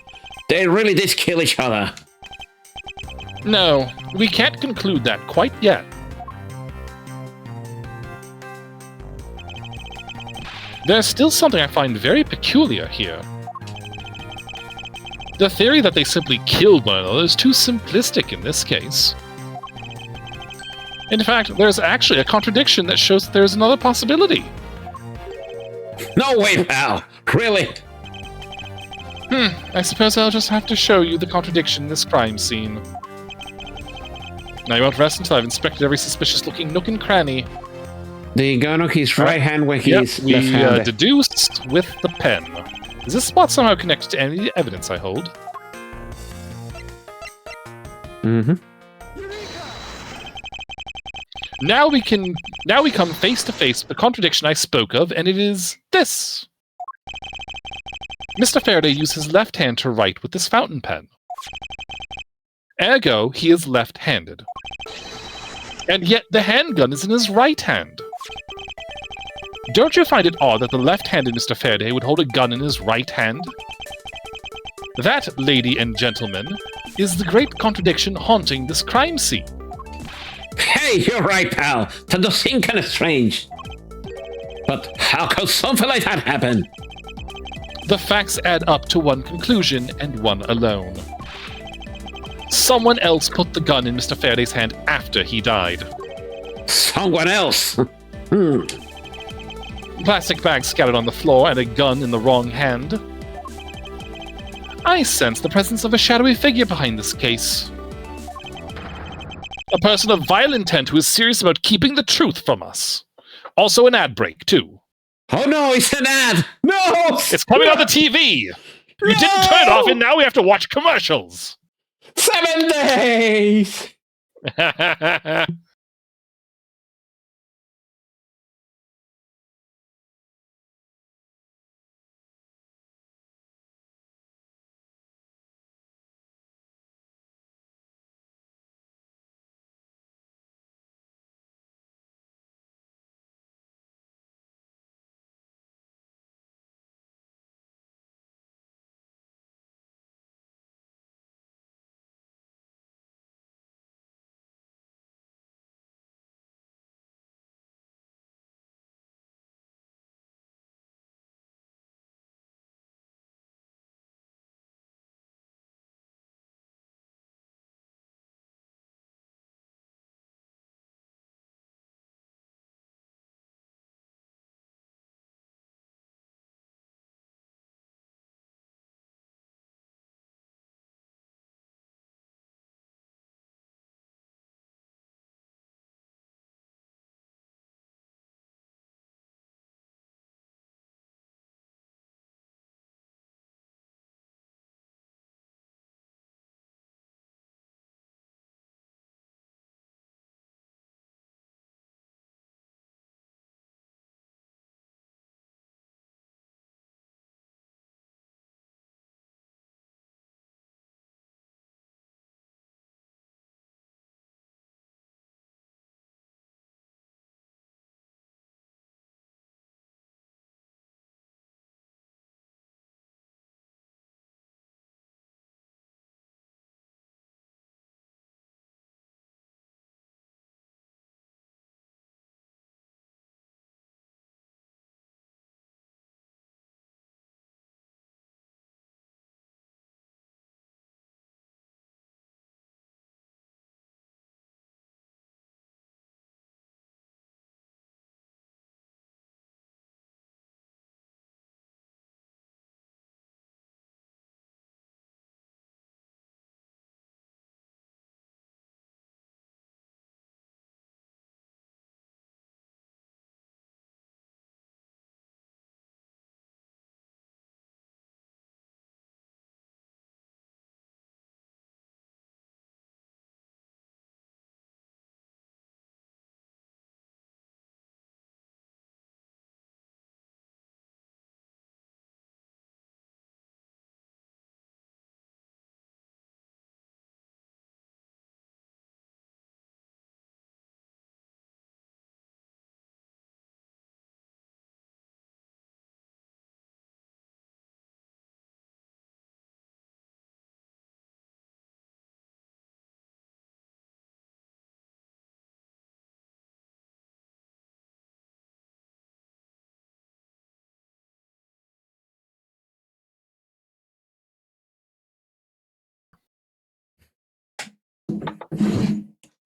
They really did kill each other. No, we can't conclude that quite yet. There's still something I find very peculiar here. The theory that they simply killed one another is too simplistic in this case. In fact, there's actually a contradiction that shows that there's another possibility. No way, pal. Really? I suppose I'll just have to show you the contradiction in this crime scene. Now you won't rest until I've inspected every suspicious-looking nook and cranny. The gun on his right hand when Yep, he's we left-handed. deduced with the pen. Is this spot somehow connected to any evidence I hold? Mm-hmm. Now we come face to face with the contradiction I spoke of, and it is this. Mr. Faraday used his left hand to write with this fountain pen. Ergo, he is left-handed. And yet the handgun is in his right hand. Don't you find it odd that the left-handed Mr. Faraday would hold a gun in his right hand? That, lady and gentlemen, is the great contradiction haunting this crime scene. Hey, you're right, pal. That does seem kind of strange. But how could something like that happen? The facts add up to one conclusion, and one alone. Someone else put the gun in Mr. Faraday's hand after he died. Someone else? Plastic bags scattered on the floor and a gun in the wrong hand. I sense the presence of a shadowy figure behind this case. A person of vile intent who is serious about keeping the truth from us. Also an ad break, too. Oh no, it's an ad! No! It's coming on the TV! You didn't turn it off, and now we have to watch commercials! 7 days!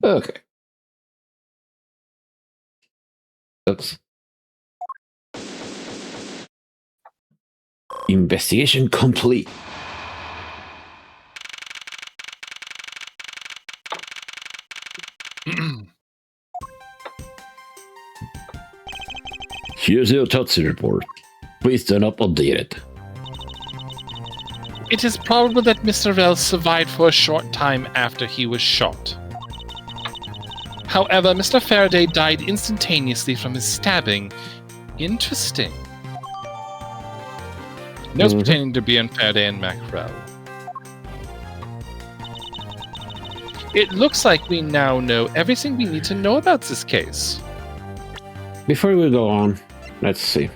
Okay. Oops. Investigation complete. Here's the autopsy report. Please do not update it. It is probable that Mr. Rell survived for a short time after he was shot. However, Mr. Faraday died instantaneously from his stabbing. Interesting. Notes pertaining to Bjorn Faraday and Mackerel. It looks like we now know everything we need to know about this case. Before we go on, let's see.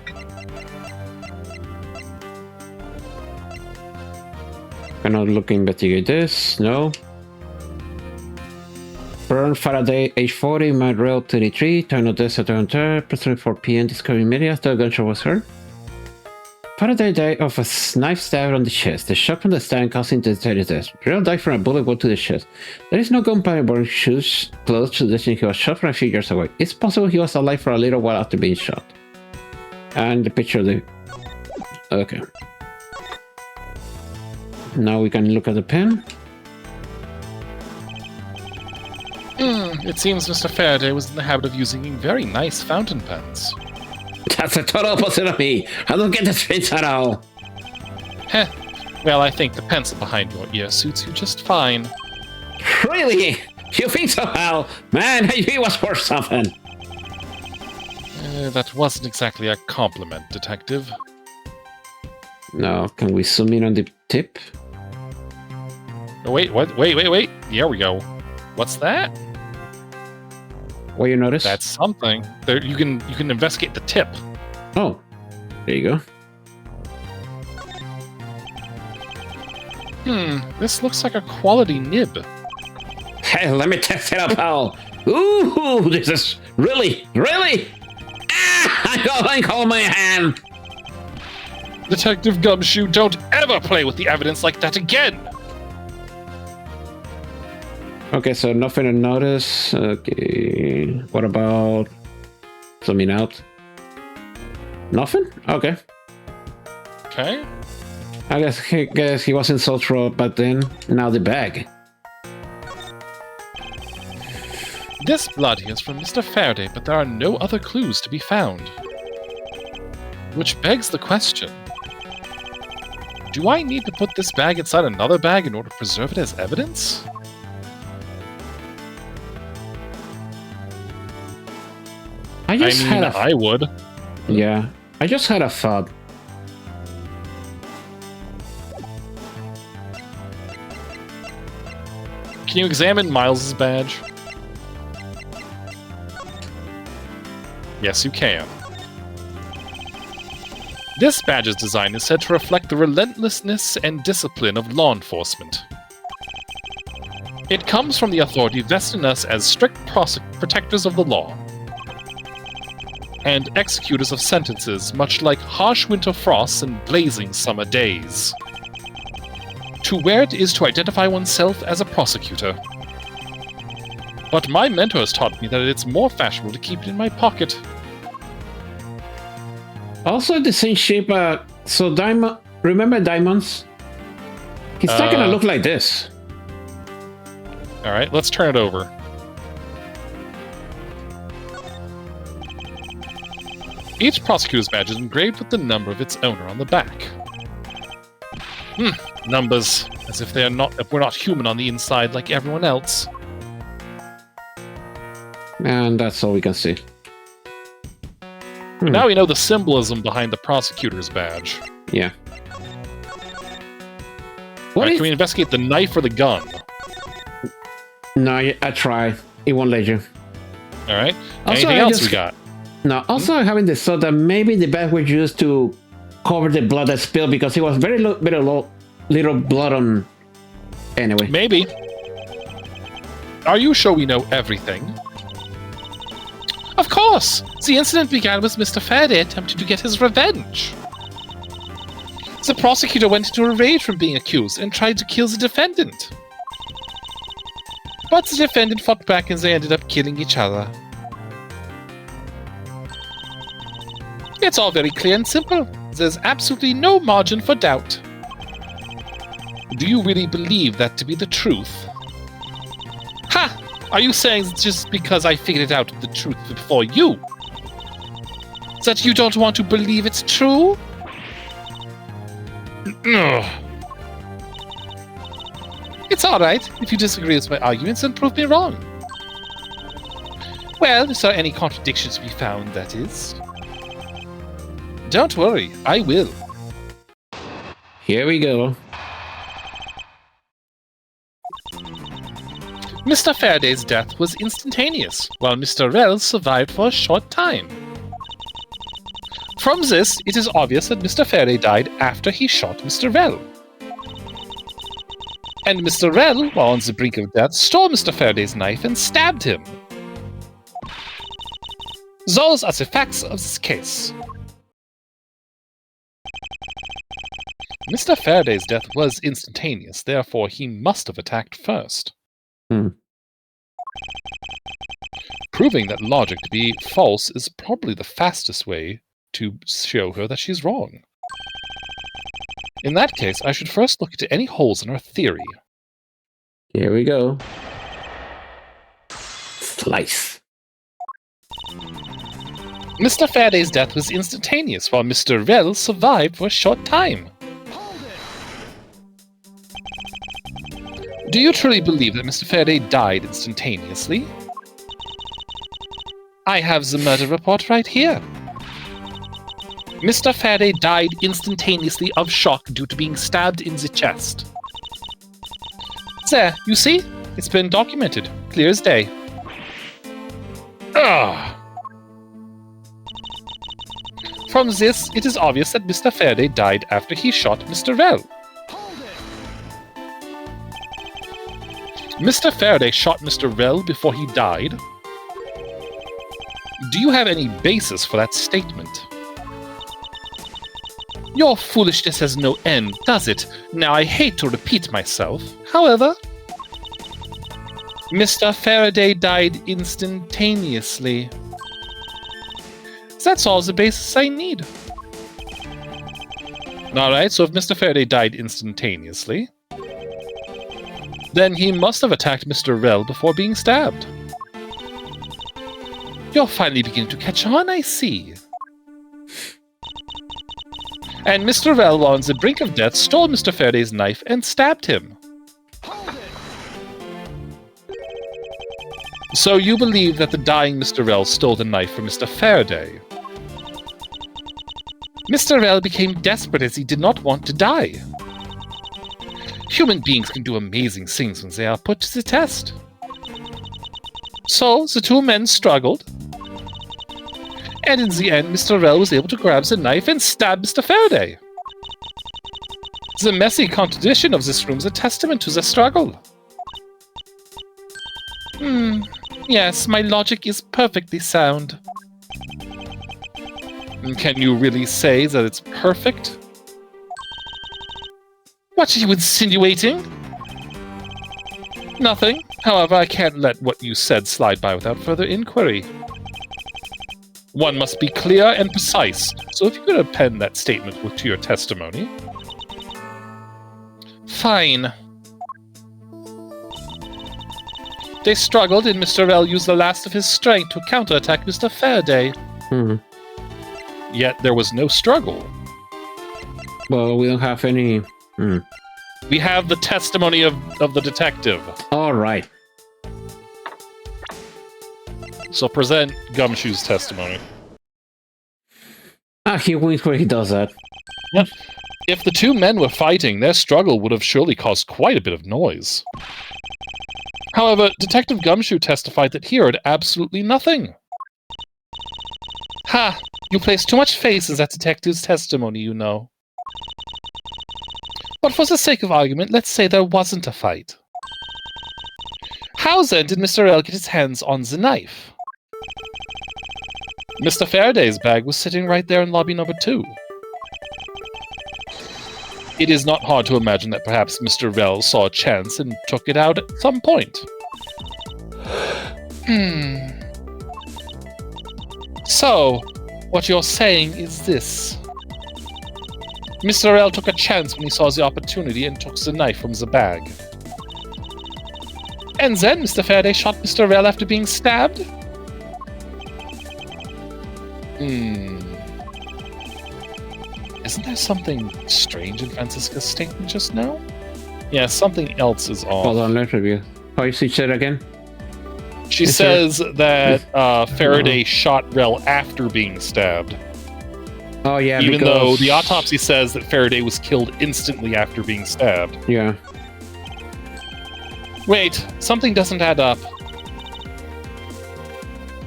Can I look investigate this? No. Bjorn Faraday, age 40, Mackerel, 23, time of death at around 4 p.m. Discovery media after a gunshot was heard. Faraday died of a knife stab on the chest. The shock from the stab caused him to his death. Real died from a bullet wound to the chest. There is no gunpowder burn shoes, clothes, suggesting he was shot from a few years away. It's possible he was alive for a little while after being shot. And the picture of the... Okay. Now we can look at the pen. It seems Mr. Faraday was in the habit of using very nice fountain pens. That's a total opposite of me. I don't get the traits at all. Heh. Well, I think the pencil behind your ear suits you just fine. Really? You think so, Hal? Man, he was worth something. That wasn't exactly a compliment, Detective. Now, can we zoom in on the tip? Oh, wait, what? Wait. There we go. What's that? What you notice? That's something. There, you can investigate the tip. Oh, there you go. This looks like a quality nib. Hey, let me test it up, Hal. Ooh, this is really? I'm calling my hand. Detective Gumshoe, don't ever play with the evidence like that again! Okay, so nothing to notice. Okay, what about zooming out? Nothing? Okay. Okay. I guess he wasn't so through back then. Now the bag. This blood here is from Mr. Faraday, but there are no other clues to be found. Which begs the question. Do I need to put this bag inside another bag in order to preserve it as evidence? I would. Yeah, I just had a thought. Can you examine Miles's badge? Yes, you can. This badge's design is said to reflect the relentlessness and discipline of law enforcement. It comes from the authority vested in us as strict protectors of the law and executors of sentences, much like harsh winter frosts and blazing summer days. To wear it is to identify oneself as a prosecutor. But my mentor has taught me that it's more fashionable to keep it in my pocket. Also the same shape, so diamond, remember diamonds? It's not gonna look like this. Alright, let's turn it over. Each prosecutor's badge is engraved with the number of its owner on the back. Numbers, as if we're not human on the inside like everyone else. And that's all we can see. Now we know the symbolism behind the prosecutor's badge. Yeah. Right, can we investigate the knife or the gun? No, I try. It won't let you. Alright. Anything else we got? No, also having this thought that maybe the bag was used to cover the blood that spilled because it was very little blood on... Anyway. Maybe. Are you sure we know everything? Of course! The incident began with Mr. Faraday attempting to get his revenge. The prosecutor went into a rage from being accused and tried to kill the defendant. But the defendant fought back and they ended up killing each other. It's all very clear and simple. There's absolutely no margin for doubt. Do you really believe that to be the truth? Ha! Are you saying it's just because I figured it out the truth before you? That you don't want to believe it's true? Ugh. It's alright. If you disagree with my arguments, then prove me wrong. Well, is there any contradictions to be found, that is? Don't worry, I will. Here we go. Mr. Faraday's death was instantaneous, while Mr. Rell survived for a short time. From this, it is obvious that Mr. Faraday died after he shot Mr. Rell. And Mr. Rell, while on the brink of death, stole Mr. Faraday's knife and stabbed him. Those are the facts of this case. Mr. Faraday's death was instantaneous, therefore he must have attacked first. Proving that logic to be false is probably the fastest way to show her that she's wrong. In that case, I should first look into any holes in her theory. Here we go. Slice. Mr. Faraday's death was instantaneous, while Mr. Rell survived for a short time. Do you truly believe that Mr. Faraday died instantaneously? I have the murder report right here. Mr. Faraday died instantaneously of shock due to being stabbed in the chest. There, you see? It's been documented, clear as day. Ugh. From this, it is obvious that Mr. Faraday died after he shot Mr. Rell. Mr. Faraday shot Mr. Rell before he died. Do you have any basis for that statement? Your foolishness has no end, does it? Now, I hate to repeat myself. However, Mr. Faraday died instantaneously. That's all the basis I need. Alright, so if Mr. Faraday died instantaneously, then he must have attacked Mr. Rell before being stabbed. You're finally beginning to catch on, I see. And Mr. Rell, while on the brink of death, stole Mr. Faraday's knife and stabbed him. So you believe that the dying Mr. Rell stole the knife from Mr. Faraday. Mr. Rell became desperate as he did not want to die. Human beings can do amazing things when they are put to the test. So the two men struggled, and in the end, Mr. Rell was able to grab the knife and stab Mr. Faraday. The messy contradiction of this room is a testament to the struggle. Yes, my logic is perfectly sound. Can you really say that it's perfect? What are you insinuating? Nothing. However, I can't let what you said slide by without further inquiry. One must be clear and precise, so if you could append that statement to your testimony. Fine. They struggled, and Mr. Rell used the last of his strength to counterattack Mr. Faraday. Yet there was no struggle. Well, we don't have any... We have the testimony of the detective. All right. So present Gumshoe's testimony. He wins where he does that. Yep. If the two men were fighting, their struggle would have surely caused quite a bit of noise. However, Detective Gumshoe testified that he heard absolutely nothing. Ha! You place too much faith in that detective's testimony, you know. But for the sake of argument, let's say there wasn't a fight. How then did Mr. Rell get his hands on the knife? Mr. Faraday's bag was sitting right there in lobby number 2. It is not hard to imagine that perhaps Mr. Rell saw a chance and took it out at some point. So, what you're saying is this. Mr. Rell took a chance when he saw the opportunity and took the knife from the bag. And then Mr. Faraday shot Mr. Rell after being stabbed? Isn't there something strange in Francisca's statement just now? Yeah, something else is off. Hold on, let's review. How she said again? She Is says that Faraday shot Rel after being stabbed. Oh yeah, Even because... though the autopsy says that Faraday was killed instantly after being stabbed. Yeah. Wait, something doesn't add up.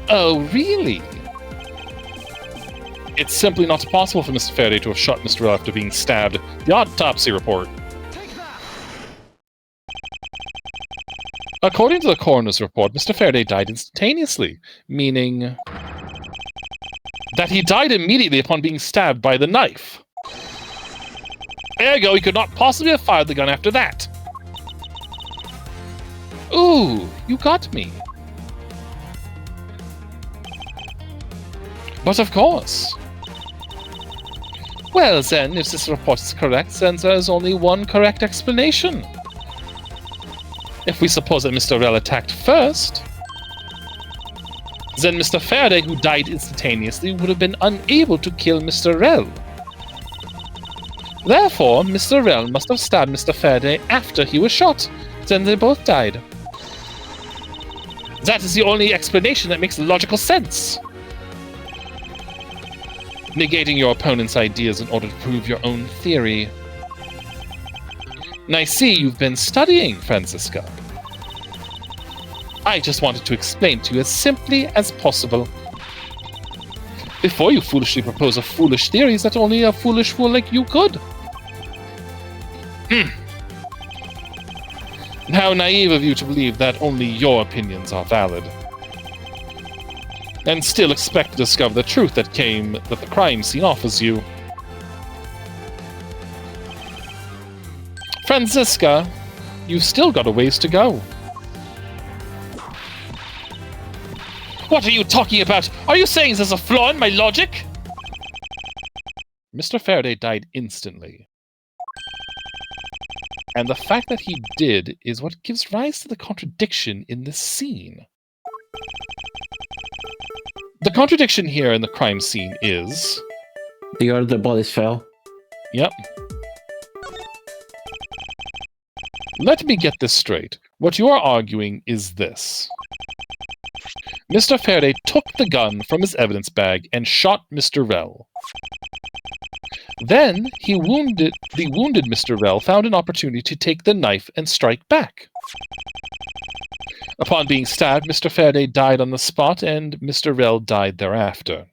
Oh, really? It's simply not possible for Mr. Faraday to have shot Mr. Rel after being stabbed. The autopsy report. According to the coroner's report, Mr. Faraday died instantaneously, meaning that he died immediately upon being stabbed by the knife. Ergo, he could not possibly have fired the gun after that. Ooh, you got me. But of course. Well then, if this report is correct, then there is only one correct explanation. If we suppose that Mr. Rel attacked first, then Mr. Faraday, who died instantaneously, would have been unable to kill Mr. Rel. Therefore, Mr. Rel must have stabbed Mr. Faraday after he was shot. Then they both died. That is the only explanation that makes logical sense. Negating your opponent's ideas in order to prove your own theory. And I see you've been studying, Francisca. I just wanted to explain to you as simply as possible. Before you foolishly propose a foolish theory that only a foolish fool like you could. How naive of you to believe that only your opinions are valid. And still expect to discover the truth that the crime scene offers you. Francisca, you've still got a ways to go. What are you talking about? Are you saying there's a flaw in my logic? Mr. Faraday died instantly. And the fact that he did is what gives rise to the contradiction in this scene. The contradiction here in the crime scene is... The order the bodies fell. Yep. Let me get this straight. What you are arguing is this. Mr. Faraday took the gun from his evidence bag and shot Mr. Rel. Then, the wounded Mr. Rel found an opportunity to take the knife and strike back. Upon being stabbed, Mr. Faraday died on the spot, and Mr. Rel died thereafter.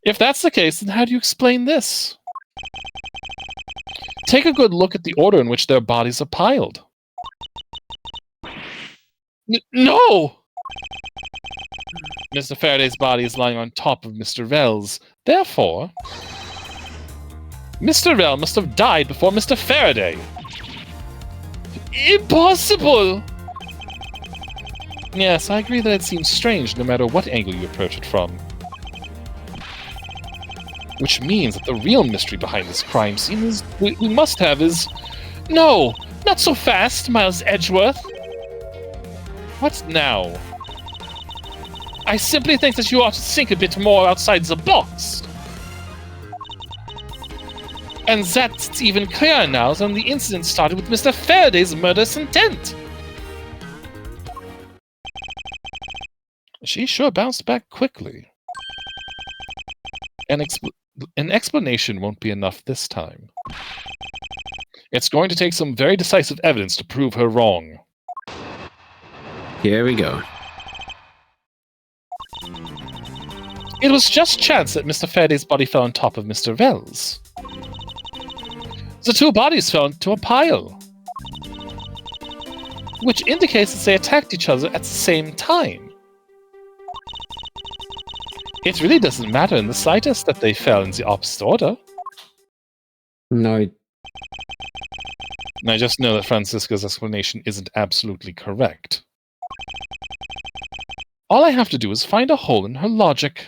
If that's the case, then how do you explain this? Take a good look at the order in which their bodies are piled. No! Mr. Faraday's body is lying on top of Mr. Rel's. Therefore, Mr. Rel must have died before Mr. Faraday. Impossible! Yes, I agree that it seems strange no matter what angle you approach it from. Which means that the real mystery behind this crime scene is we must have is... No! Not so fast, Miles Edgeworth! What now? I simply think that you ought to think a bit more outside the box. And that's even clearer now than the incident started with Mr. Faraday's murderous intent. She sure bounced back quickly. An explanation won't be enough this time. It's going to take some very decisive evidence to prove her wrong. Here we go. It was just chance that Mr. Faraday's body fell on top of Mr. Rel's. The two bodies fell into a pile, which indicates that they attacked each other at the same time. It really doesn't matter in the slightest that they fell in the opposite order. No. And I just know that Francisca's explanation isn't absolutely correct. All I have to do is find a hole in her logic.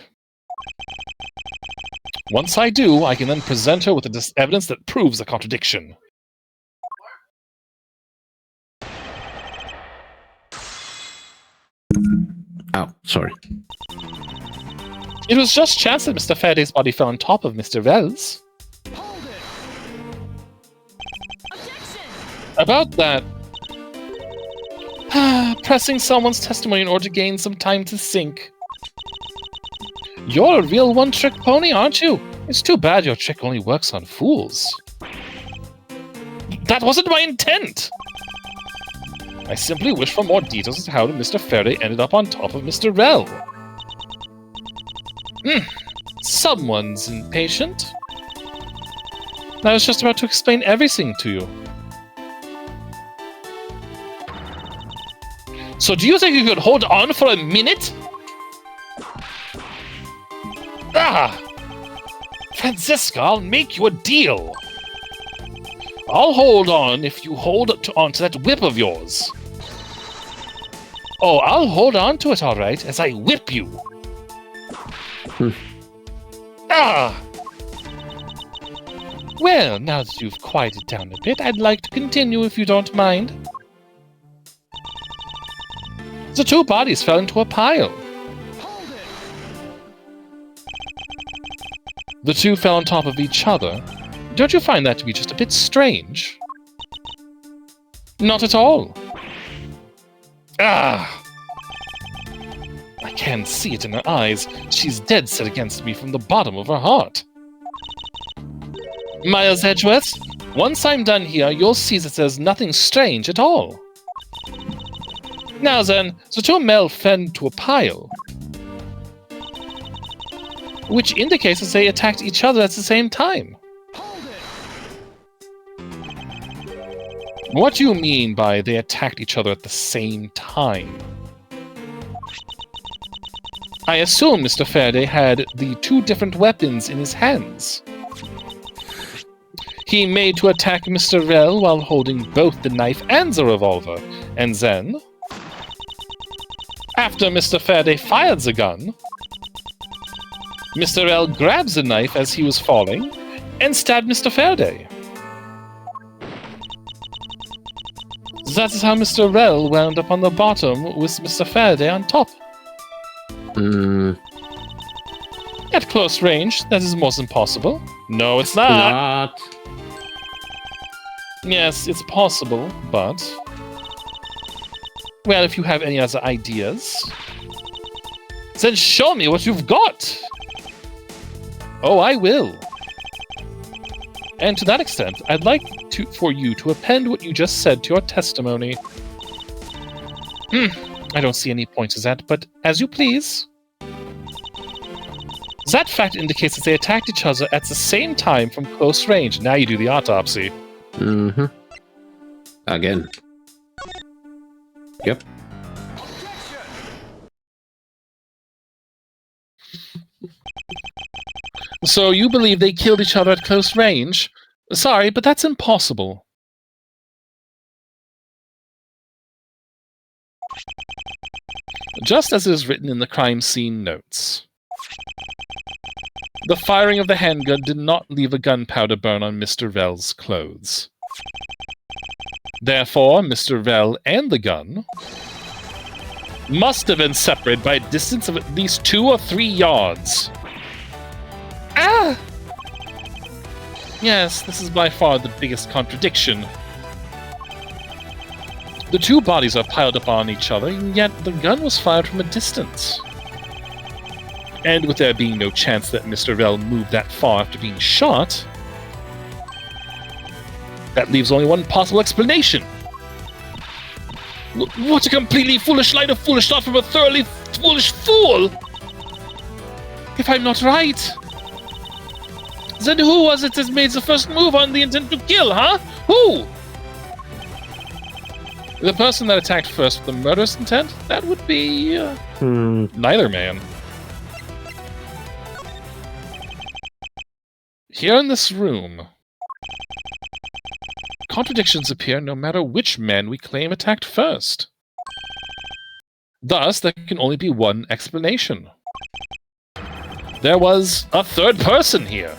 Once I do, I can then present her with the evidence that proves the contradiction. Oh, sorry. It was just chance that Mr. Faraday's body fell on top of Mr. Vell's. About that. Pressing someone's testimony in order to gain some time to think. You're a real one-trick pony, aren't you? It's too bad your trick only works on fools. That wasn't my intent! I simply wish for more details as to how Mr. Faraday ended up on top of Mr. Rell. Someone's impatient. I was just about to explain everything to you. So do you think you could hold on for a minute? Francisca, I'll make you a deal. I'll hold on if you hold on to that whip of yours. Oh, I'll hold on to it all right as I whip you. Well, now that you've quieted down a bit, I'd like to continue if you don't mind. The two bodies fell into a pile. The two fell on top of each other. Don't you find that to be just a bit strange? Not at all. I can see it in her eyes. She's dead set against me from the bottom of her heart. Miles Edgeworth, once I'm done here, you'll see that there's nothing strange at all. Now then, the two men fell into a pile, which indicates that they attacked each other at the same time. What do you mean by they attacked each other at the same time? I assume Mr. Faraday had the two different weapons in his hands. He made to attack Mr. Rell while holding both the knife and the revolver, and then, after Mr. Faraday fired the gun, Mr. Rell grabs the knife as he was falling and stabbed Mr. Faraday. That is how Mr. Rell wound up on the bottom with Mr. Faraday on top. At close range, that is most impossible. No, it's not. Yes, it's possible, but... Well, if you have any other ideas, then show me what you've got! Oh, I will. And to that extent, I'd like for you to append what you just said to your testimony. I don't see any points to that, but as you please. That fact indicates that they attacked each other at the same time from close range. Now you do the autopsy. Again. Yep. So you believe they killed each other at close range? Sorry, but that's impossible. Just as is written in the crime scene notes. The firing of the handgun did not leave a gunpowder burn on Mr. Rell's clothes. Therefore, Mr. Rell and the gun must have been separated by a distance of at least 2 or 3 yards. Yes, this is by far the biggest contradiction. The two bodies are piled up on each other, and yet the gun was fired from a distance. And with there being no chance that Mr. Rell moved that far after being shot, that leaves only one possible explanation. What a completely foolish line of foolish thought from a thoroughly foolish fool! If I'm not right, then who was it that made the first move on the intent to kill, huh? Who? The person that attacked first with the murderous intent? That would be... neither man. Here in this room, contradictions appear no matter which man we claim attacked first. Thus, there can only be one explanation. There was a third person here.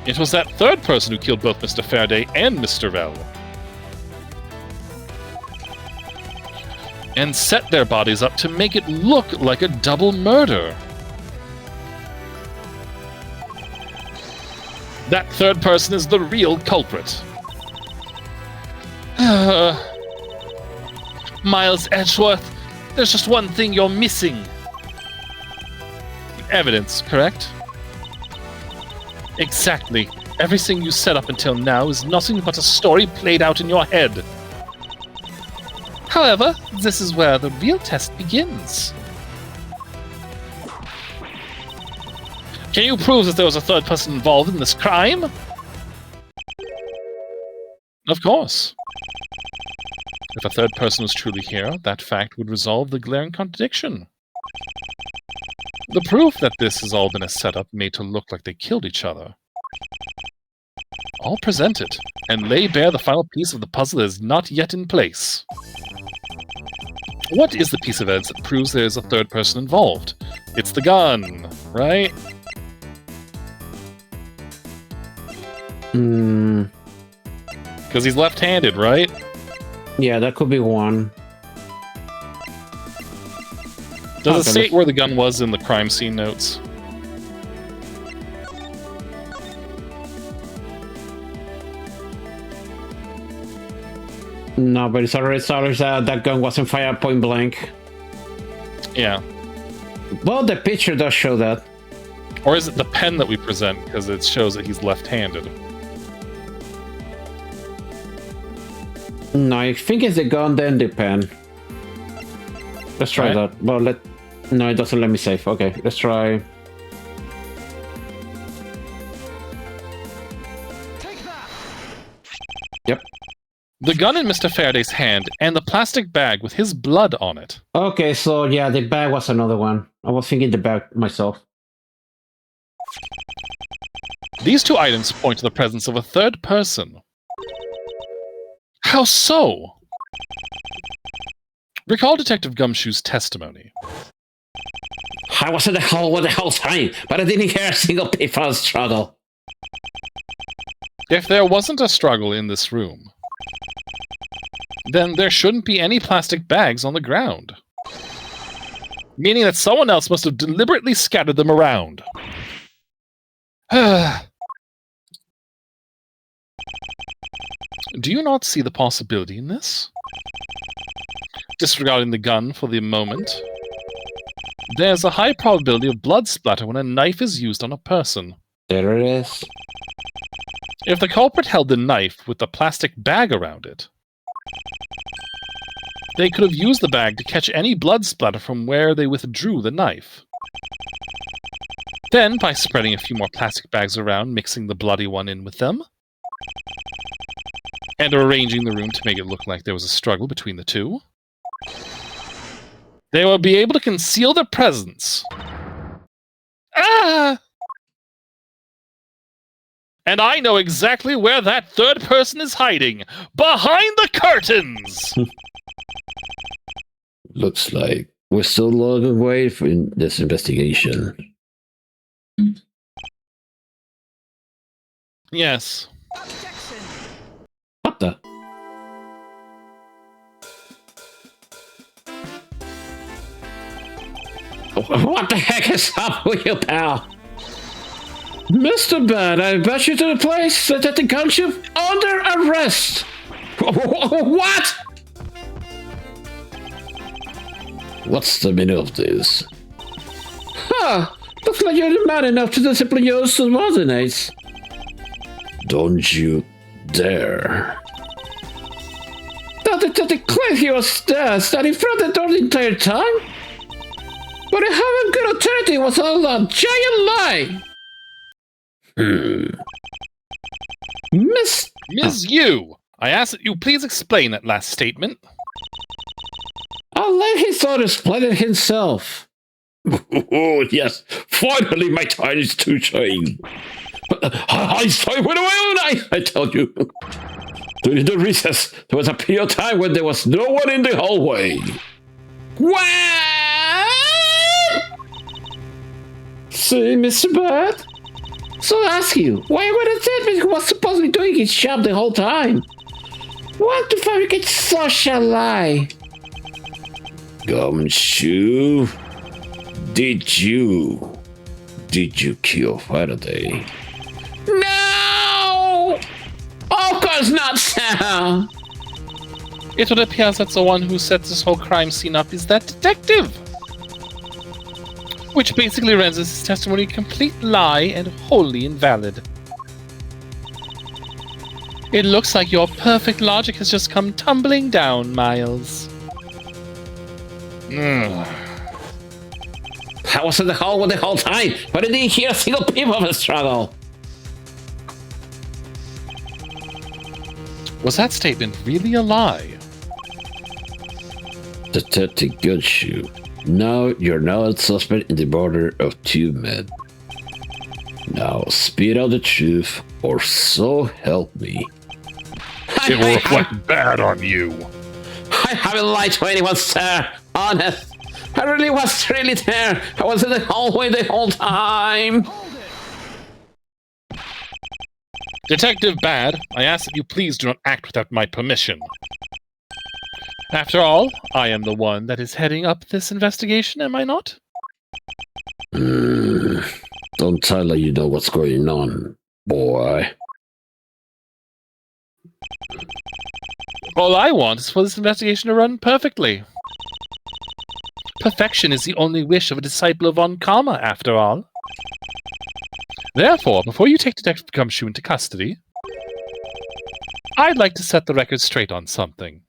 It was that third person who killed both Mr. Faraday and Mr. Rell. and set their bodies up to make it look like a double murder. That third person is the real culprit. Miles Edgeworth, there's just one thing you're missing. Evidence, correct? Exactly. Everything you set up until now is nothing but a story played out in your head. However, this is where the real test begins. Can you prove that there was a third person involved in this crime? Of course. If a third person was truly here, that fact would resolve the glaring contradiction. The proof that this has all been a setup made to look like they killed each other. All present it, and lay bare the final piece of the puzzle that is not yet in place. What is the piece of evidence that proves there is a third person involved? It's the gun, right? Because he's left-handed, right? Yeah, that could be one. Does it state where the gun was in the crime scene notes? No, but it's already established that that gun wasn't fired point blank. Yeah. Well, the picture does show that. Or is it the pen that we present because it shows that he's left-handed? No, I think it's the gun, then the pen. Let's try that. Well, no, it doesn't let me save. Okay, let's try. Yep. The gun in Mr. Faraday's hand and the plastic bag with his blood on it. Okay, so yeah, the bag was another one. I was thinking the bag myself. These two items point to the presence of a third person. How so? Recall Detective Gumshoe's testimony. I was in the hallway the whole time, but I didn't hear a single pitfall struggle. If there wasn't a struggle in this room, then there shouldn't be any plastic bags on the ground. Meaning that someone else must have deliberately scattered them around. Do you not see the possibility in this? Disregarding the gun for the moment, there's a high probability of blood splatter when a knife is used on a person. There it is. If the culprit held the knife with the plastic bag around it, they could have used the bag to catch any blood splatter from where they withdrew the knife. Then, by spreading a few more plastic bags around, mixing the bloody one in with them, and arranging the room to make it look like there was a struggle between the two, they will be able to conceal their presence. Ah! And I know exactly where that third person is hiding. Behind the curtains! Looks like we're still a long way from this investigation. Yes. What the? What the heck is up with you, pal? Mr. Bad, I invite you to the place that the gunship under arrest. What? What's the meaning of this? Huh. Looks like you're man enough to discipline your subordinates. Don't you dare. Detective Cliff, he was there, standing in front of the door the entire time. But I haven't good authority was all a giant lie. Miss Yu, I ask that you please explain that last statement. I'll let his daughter explain it himself. Oh, yes. Finally, my time is to shine. I saw it with my own eyes, I tell you. During the recess, there was a period of time when there was no one in the hallway. What? See, Mr. Bad? So I ask you, why would a dead who was supposed to be doing his job the whole time? Want to fabricate such a lie? Gumshoe, did you kill Faraday? No! Of course not, sir! It would appear that the one who set this whole crime scene up is that detective. Which basically renders his testimony a complete lie and wholly invalid. It looks like your perfect logic has just come tumbling down, Miles. I was in the hallway the whole time, but I didn't hear a single peep of a struggle. Was that statement really a lie? Detective Gumshoe, now you're now a suspect in the murder of 2 men. Now spit out the truth, or so help me. It will reflect bad on you. I haven't lied to anyone, sir. Honest. I really was really there. I was in the hallway the whole time. Detective Bad, I ask that you please do not act without my permission. After all, I am the one that is heading up this investigation, am I not? Don't tell her you know what's going on, boy. All I want is for this investigation to run perfectly. Perfection is the only wish of a disciple of Von Karma, after all. Therefore, before you take Detective Gumshoe into custody, I'd like to set the record straight on something.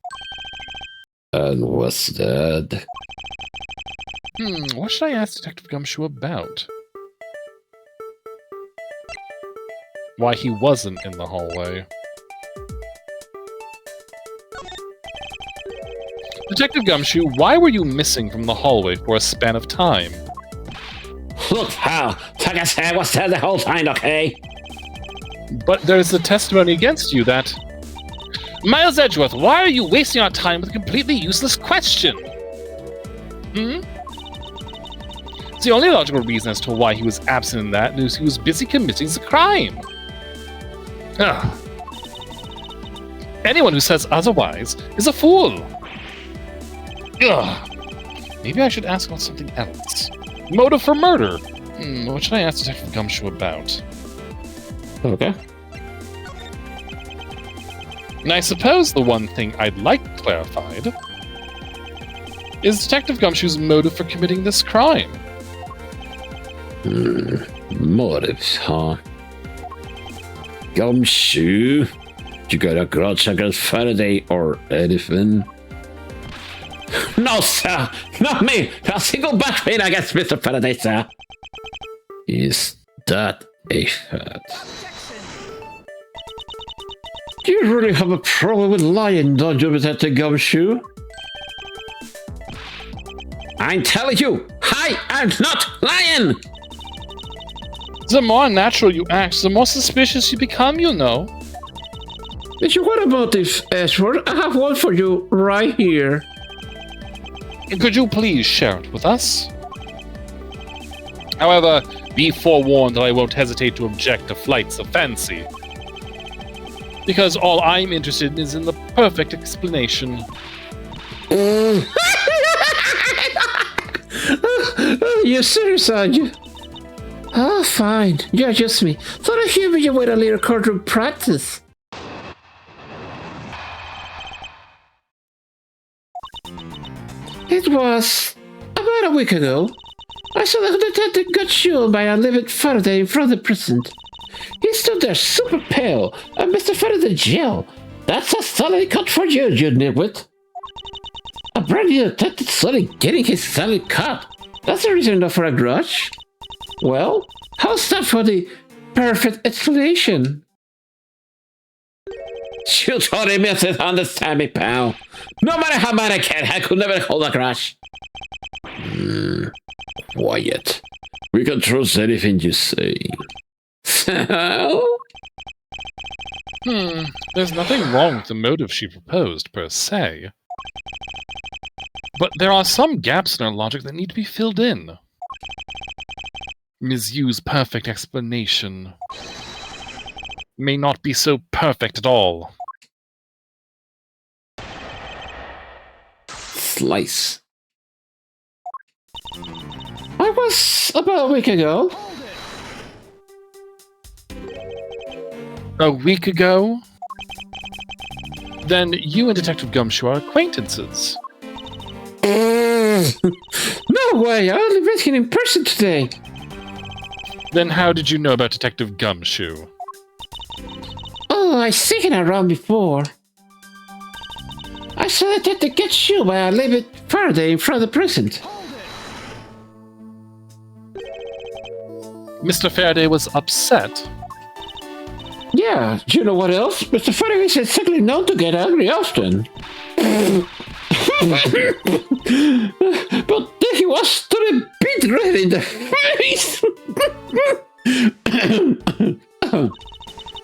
And what's that? What should I ask Detective Gumshoe about? Why he wasn't in the hallway. Detective Gumshoe, why were you missing from the hallway for a span of time? Look, pal, like I said, I was there the whole time, okay? But there's a testimony against you that... Miles Edgeworth, why are you wasting our time with a completely useless question? The only logical reason as to why he was absent in that is he was busy committing the crime. Ugh. Anyone who says otherwise is a fool. Ugh. Maybe I should ask about something else. Motive for murder. What should I ask Detective Gumshoe about? Okay. And I suppose the one thing I'd like clarified is Detective Gumshoe's motive for committing this crime. Motives, huh? Gumshoe, you got a grudge against Faraday or anything? No, sir. Not me. A single back pain against Mr. Faraday, sir. Is that a fact? You really have a problem with lying, don't you, Detective Gumshoe? I'm telling you, I am not lying! The more natural you act, the more suspicious you become, you know. If you want a motive, Edgeworth, I have one for you right here. Could you please share it with us? However, be forewarned that I won't hesitate to object to flights of fancy. Because all I'm interested in is in the perfect explanation. You serious, are you? Oh, fine. You're just me. Thought I'd hear you with a little courtroom practice. It was about a week ago. I saw the detective got shot by a living Faraday in front of the prison. He stood there super pale, and Mr. Faraday jail. That's a solid cut for you, you nitwit. A brand new detective suddenly getting his solid cut. That's a reason enough for a grudge. Well, how's that for the perfect explanation? You totally misunderstand me, pal. No matter how mad I get, I could never hold a grudge. Quiet. We can trust anything you say. So? There's nothing wrong with the motive she proposed, per se. But there are some gaps in her logic that need to be filled in. Ms. Yu's perfect explanation may not be so perfect at all. Slice. I was about a week ago. A week ago? Then you and Detective Gumshoe are acquaintances. No way, I only met him in person today. Then how did you know about Detective Gumshoe? Oh, I've seen him around before. I saw Detective get shoe by a little bit further in front of the prison. Mr. Faraday was upset. Yeah, do you know what else? Mr. Faraday is exactly known to get angry often. But there he was, stood a bit red in the face.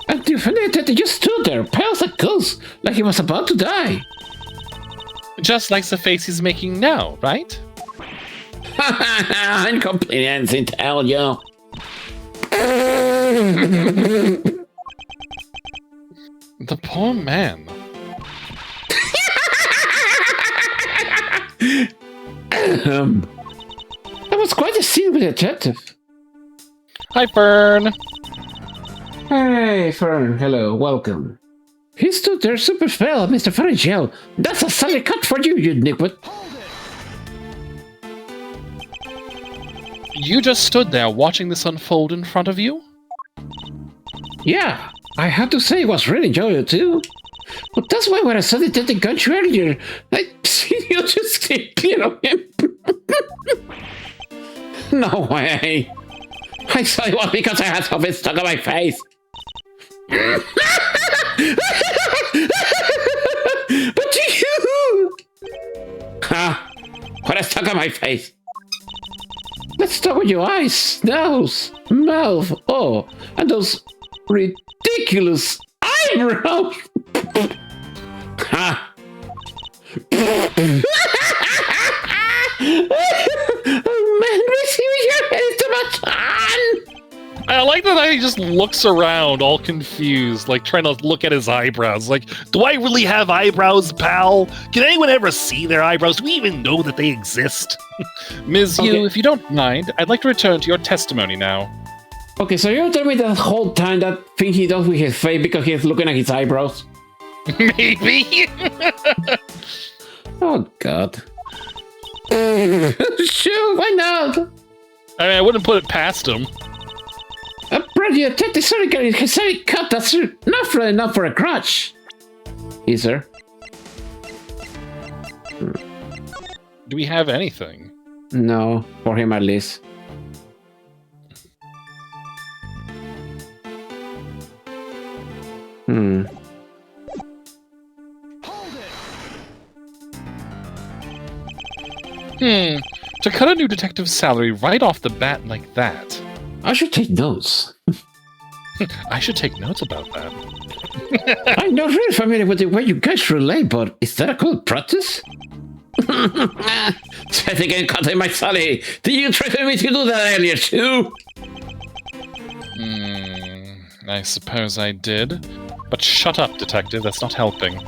And the Faraday just stood there, pale as a ghost, like he was about to die. Just like the face he's making now, right? Incomprehensive, tell you. The poor man. That was quite a scene with the detective. Hi, Fern. Hey, Fern. Hello, welcome. He stood there super fell, Mr. Faragel. That's a solid cut for you, you nitwit. You just stood there watching this unfold in front of you? Yeah, I have to say it was really enjoyable too. But that's why when I saw the detective gunch earlier, I you just clear of him. No way. I saw it was because I had something stuck on my face. But you! Huh? What is stuck on my face? Let's start with your eyes, nose, mouth, oh, and those ridiculous eyebrows. Ha! Oh man, receive your head to my son! I like that he just looks around all confused, like trying to look at his eyebrows. Like, do I really have eyebrows, pal? Can anyone ever see their eyebrows? Do we even know that they exist? Ms. Okay. Yu, if you don't mind, I'd like to return to your testimony now. Okay, so you're telling me the whole time that thing he does with his face because he's looking at his eyebrows? Maybe. Oh god. Sure, why not? I mean, I wouldn't put it past him. A pretty detective surgery has a cut that's not really enough for a crutch. Is there? Do we have anything? No, for him at least. To cut a new detective's salary right off the bat like that. I should take notes. I should take notes about that. I'm not really familiar with the way you guys relate, but is that a cool practice? Try again, cutting my salary. Did you try for me to do that earlier too? I suppose I did. But shut up, detective. That's not helping.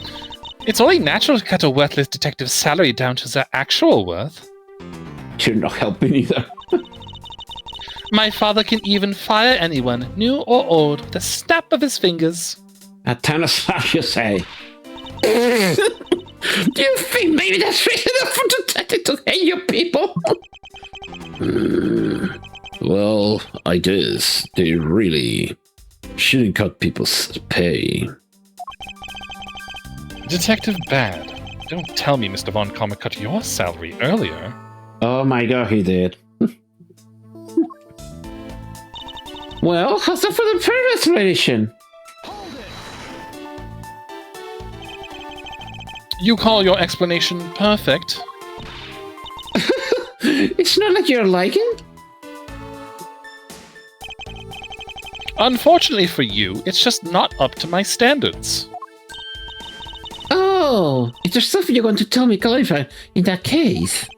It's only natural to cut a worthless detective's salary down to their actual worth. You're not helping either. My father can even fire anyone, new or old, with a snap of his fingers. A ton of stuff, you say. Do you think maybe that's reason enough for detective to hate your people? Well, I guess they really shouldn't cut people's pay. Detective Bad, don't tell me Mr. Von Comet cut your salary earlier. Oh my god, he did. Well, how's that for the previous relation? You call your explanation perfect? It's not like you're liking? Unfortunately for you, it's just not up to my standards. Oh, is there something you're going to tell me, Khalifa, in that case?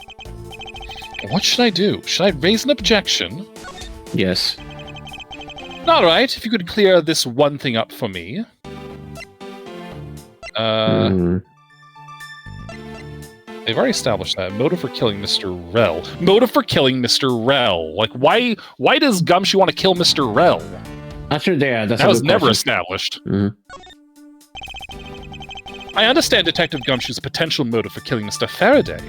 What should I do? Should I raise an objection? Yes. Alright, if you could clear this one thing up for me. They've already established that. Motive for killing Mr. Rell. Motive for killing Mr. Rell. Like, why does Gumshoe want to kill Mr. Rell? After that, That was never established. Mhm. I understand Detective Gumshoe's potential motive for killing Mr. Faraday.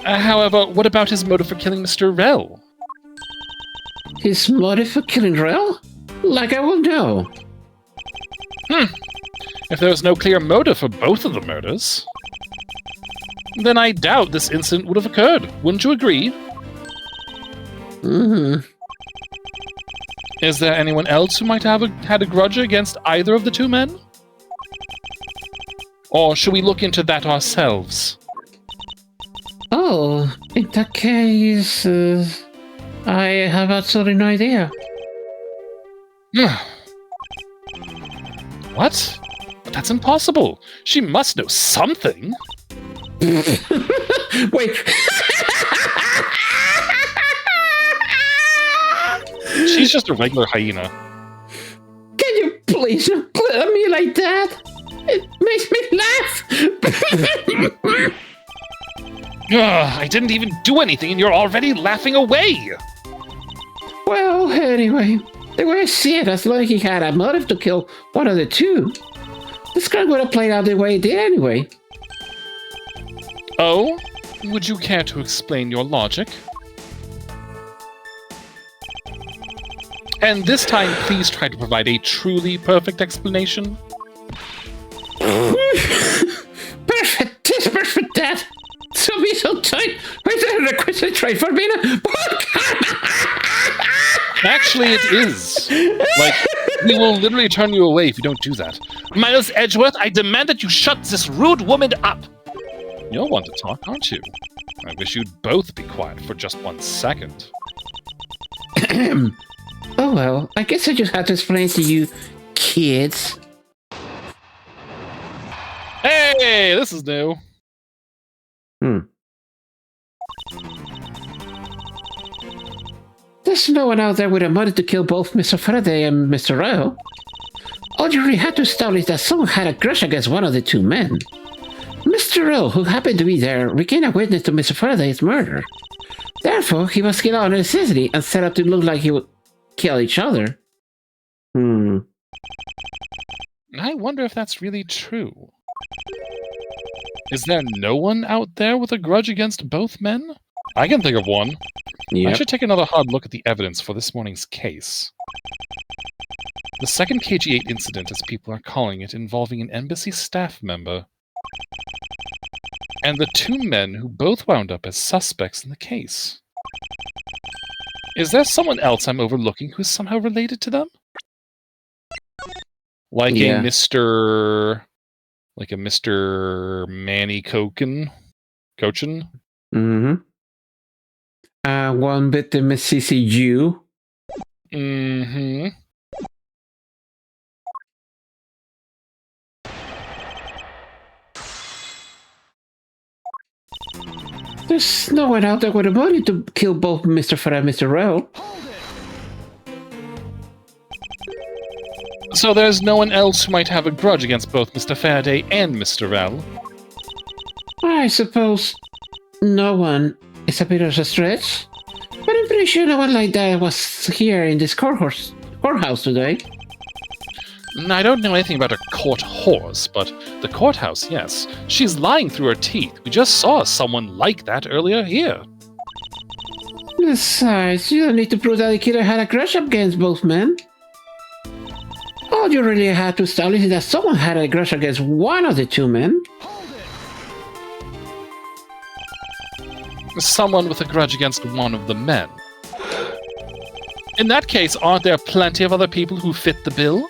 However, what about his motive for killing Mr. Rell? His motive for killing Rel? Like I will know. If there was no clear motive for both of the murders, then I doubt this incident would have occurred. Wouldn't you agree? Mm-hmm. Is there anyone else who might have had a grudge against either of the two men? Or should we look into that ourselves? Oh, in that case, I have absolutely no idea. What? But that's impossible. She must know something. Wait. She's just a regular hyena. Can you please not glare at me like that? It makes me laugh. Ugh, I didn't even do anything and you're already laughing away! Well, anyway, the way I see it, as long as he had a motive to kill one of the two, this crime would have played out the way it did anyway. Oh? Would you care to explain your logic? And this time, please try to provide a truly perfect explanation. Perfect this, perfect that. So be so tight. Where's the requisite try for being a Actually, it is. Like, we will literally turn you away if you don't do that. Miles Edgeworth, I demand that you shut this rude woman up! You're one to talk, aren't you? I wish you'd both be quiet for just 1 second. Oh well, I guess I just have to explain to you, kids. Hey, this is new. There's no one out there with a motive to kill both Mr. Faraday and Mr. Ryle. All you really had to establish that someone had a grudge against one of the two men. Mr. Ryle, who happened to be there, became a witness to Mr. Faraday's murder. Therefore, he was killed out of necessity and set up to look like he would kill each other. I wonder if that's really true. Is there no one out there with a grudge against both men? I can think of one. Yep. I should take another hard look at the evidence for this morning's case. The second KG-8 incident, as people are calling it, involving an embassy staff member. And the two men who both wound up as suspects in the case. Is there someone else I'm overlooking who's somehow related to them? Like a Mr. Manny Cochin? Mm-hmm. One bit the Mississippi Jew. Mm-hmm. There's no one out there with a motive to kill both Mr. Farah and Mr. Rell. So there's no one else who might have a grudge against both Mr. Faraday and Mr. Rell? I suppose no one is a bit of a stretch, but I'm pretty sure no one like that was here in this courthouse today. I don't know anything about a court horse, but the courthouse, yes. She's lying through her teeth. We just saw someone like that earlier here. Besides, you don't need to prove that the killer had a grudge against both men. All you really had to establish is that someone had a grudge against one of the two men. Someone with a grudge against one of the men. In that case, aren't there plenty of other people who fit the bill?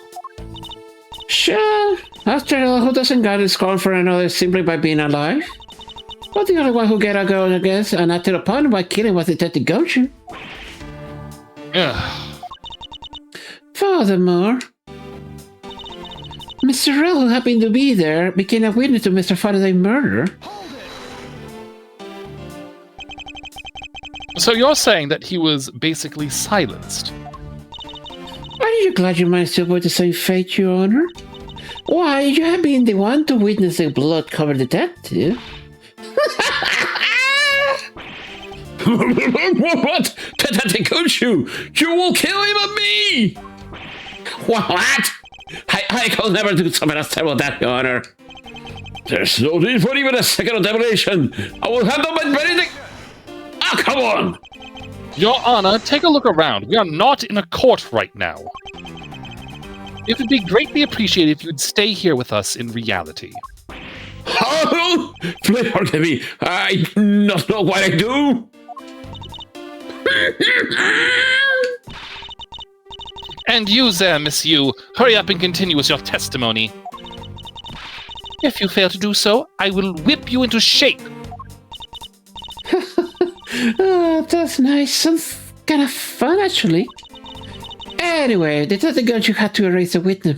Sure. After all, who doesn't get a scorn for another simply by being alive? But the only one who get a go against and acted upon by killing was Detective Gumshoe. Furthermore, Mr. Rell, who happened to be there, became a witness to Mr. Faraday's murder. So you're saying that he was basically silenced? Aren't you glad you managed to avoid the same fate, Your Honor? Why, you have been the one to witness a blood-covered detective. What? Detective Kuchu, you will kill him and me! What? I could never do something as terrible as that, Your Honor. There's no need for even a second of deliberation. I will handle my very thing. Ah, come on! Your Honor, take a look around. We are not in a court right now. It would be greatly appreciated if you'd stay here with us in reality. Oh, please forgive me. I not know what I do. And you there, Miss Yu, hurry up and continue with your testimony. If you fail to do so, I will whip you into shape. Oh, that's nice and kind of fun, actually. Anyway, Detective Gunchu had to erase a witness,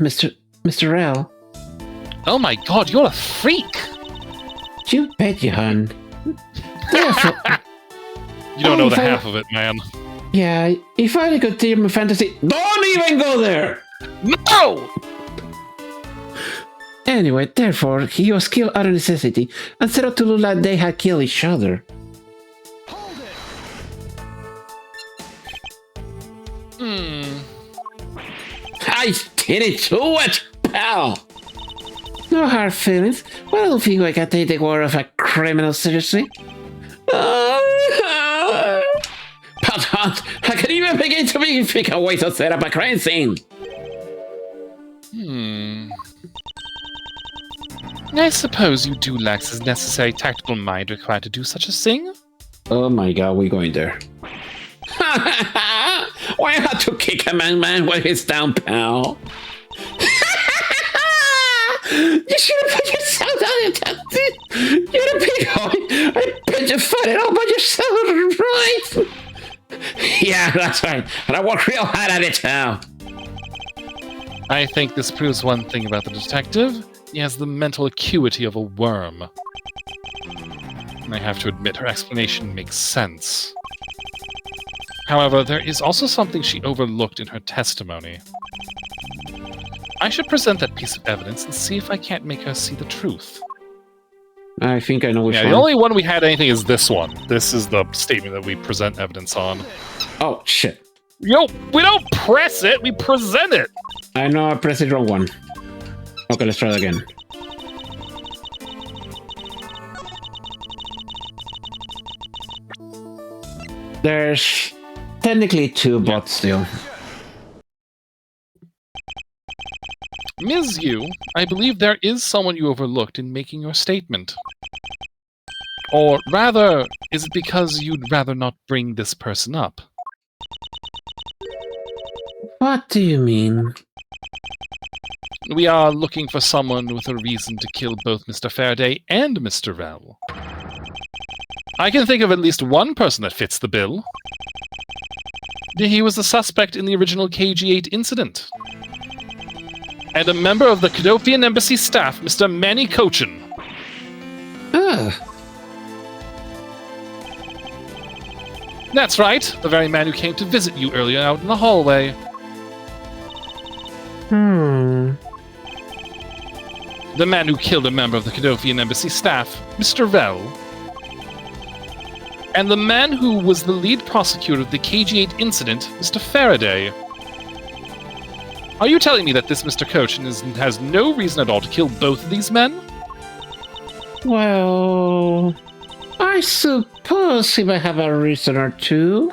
Mr. Rell. Oh my god, you're a freak! You bet you, hun. Therefore, You don't know the if I- half of it, man. yeah, if I could tear my fantasy... Don't even go there. No! Anyway, therefore, he was killed out of necessity and set up to look like they had killed each other. I did it to it, pal. No hard feelings, but I don't think I can take the word of a criminal seriously. But I can even begin to think of ways to set up a crime scene. I suppose you do lack the necessary tactical mind required to do such a thing. Oh my god, we're going there. Why I had to kick a man when he's down, pal? You should have put yourself down in that. You're a big boy. I bet you fight it all by yourself, right? Yeah, that's right. And I worked real hard at it now. I think this proves one thing about the detective. He has the mental acuity of a worm. And I have to admit, her explanation makes sense. However, there is also something she overlooked in her testimony. I should present that piece of evidence and see if I can't make her see the truth. I think I know which Yeah, one. the only one we had anything is this one. This is the statement that we present evidence on. Oh, shit. Yo, we don't press it, we present it! I know I pressed the wrong one. Okay, let's try it again. There's technically two, but still. Ms. Yu, I believe there is someone you overlooked in making your statement. Or rather, is it because you'd rather not bring this person up? What do you mean? We are looking for someone with a reason to kill both Mr. Faraday and Mr. Rell. I can think of at least one person that fits the bill. He was the suspect in the original KG-8 incident. And a member of the Cadofian Embassy staff, Mr. Manny Cochin. Ah, That's right, the very man who came to visit you earlier out in the hallway. The man who killed a member of the Cadofian Embassy staff, Mr. Rell. And the man who was the lead prosecutor of the KG-8 incident, Mr. Faraday. Are you telling me that this Mr. Cochin has no reason at all to kill both of these men? well... I suppose he might have a reason or two.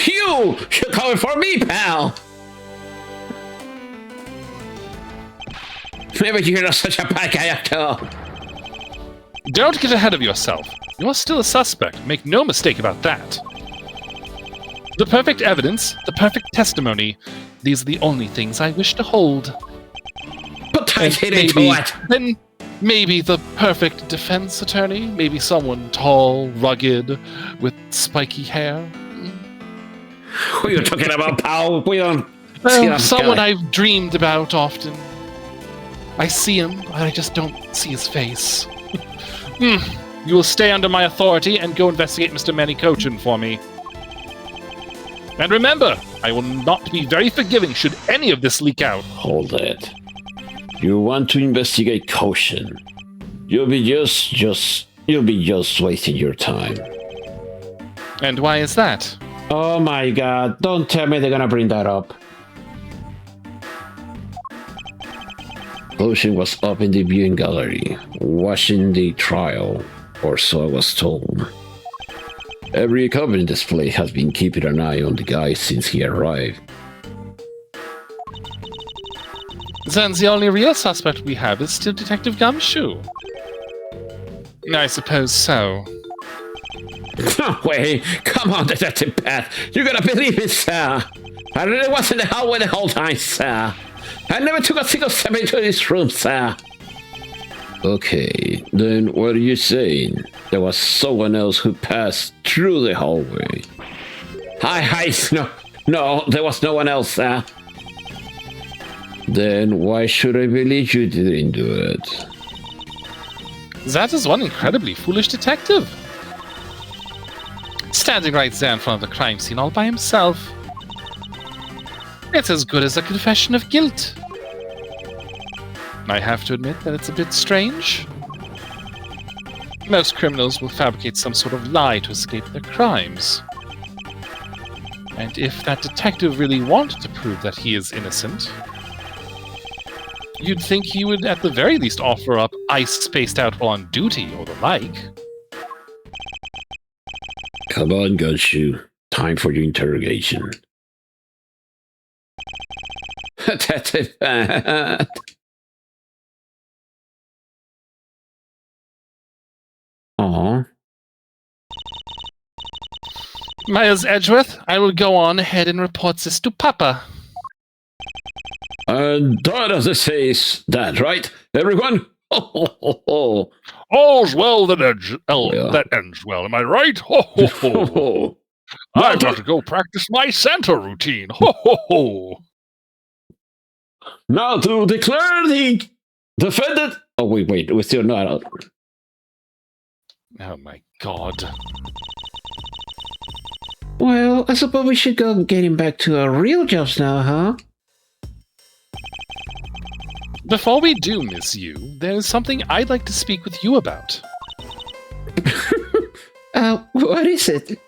You're coming for me, pal! Maybe you're not such a bad guy after all. Don't get ahead of yourself. You're still a suspect, make no mistake about that. The perfect evidence, the perfect testimony, these are the only things I wish to hold. But I did it to it! Then maybe the perfect defense attorney, maybe someone tall, rugged, with spiky hair. Who are you talking about, pal? We don't see that Someone guy. I've dreamed about often. I see him, but I just don't see his face. You will stay under my authority and go investigate Mr. Manny Cochin for me. And remember, I will not be very forgiving should any of this leak out. Hold it. You want to investigate caution. You'll be just wasting your time. And why is that? Oh my god, don't tell me they're gonna bring that up. Caution was up in the viewing gallery, watching the trial, or so I was told. Every company display has been keeping an eye on the guy since he arrived. Then the only real suspect we have is still Detective Gumshoe. I suppose so. No way! Come on, Detective Pat! You gotta believe it, sir! I really was in the hallway the whole time, sir! I never took a single step into this room, sir! Okay, then what are you saying? There was someone else who passed through the hallway. Hi, no, there was no one else, sir. Then why should I believe you didn't do it? That is one incredibly foolish detective. Standing right there in front of the crime scene all by himself. It's as good as a confession of guilt. I have to admit that it's a bit strange. Most criminals will fabricate some sort of lie to escape their crimes. And if that detective really wanted to prove that he is innocent, you'd think he would at the very least offer up ice spaced out while on duty or the like. Come on, Gumshoe. Time for your interrogation. Detective Pat. Aw. Miles Edgeworth, I will go on ahead and report this to Papa. And that, as it says, that, right? Everyone? All's well that ends well. Am I right? Ho, ho, ho. I've got to go practice my Santa routine. Ho, ho, ho. Now to declare the defendant... Oh, wait, we're still not out. Oh my god. Well, I suppose we should go getting back to our real jobs now, huh? Before we do, Miss Yu, there's something I'd like to speak with you about. What is it?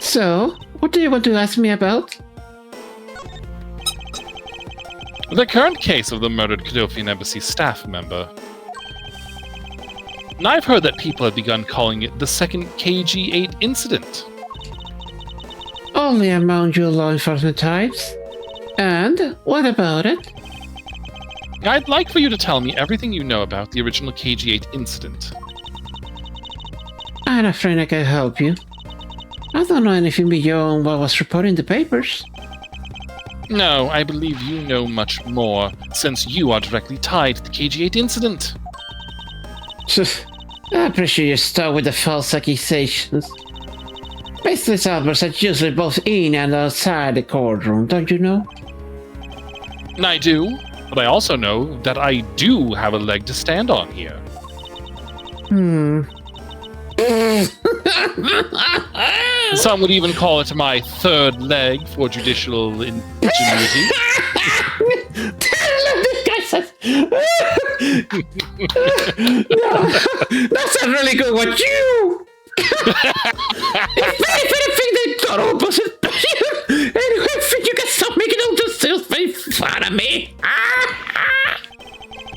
So, what do you want to ask me about? The current case of the murdered Cadofian Embassy staff member. And I've heard that people have begun calling it the second KG-8 incident. Only among you law enforcement types. And what about it? I'd like for you to tell me everything you know about the original KG-8 incident. I'm afraid I can help you. I don't know anything beyond what was reported in the papers. No, I believe you know much more, since you are directly tied to the KG-8 incident. I'm pretty sure you start with the false accusations. Baseless outbursts are usually both in and outside the courtroom, don't you know? I do, but I also know that I do have a leg to stand on here. Some would even call it my third leg for judicial ingenuity. This guy says... No, that's a really good one. You! If anything, they got opposite. Anyway, you can stop making all those make fun of me.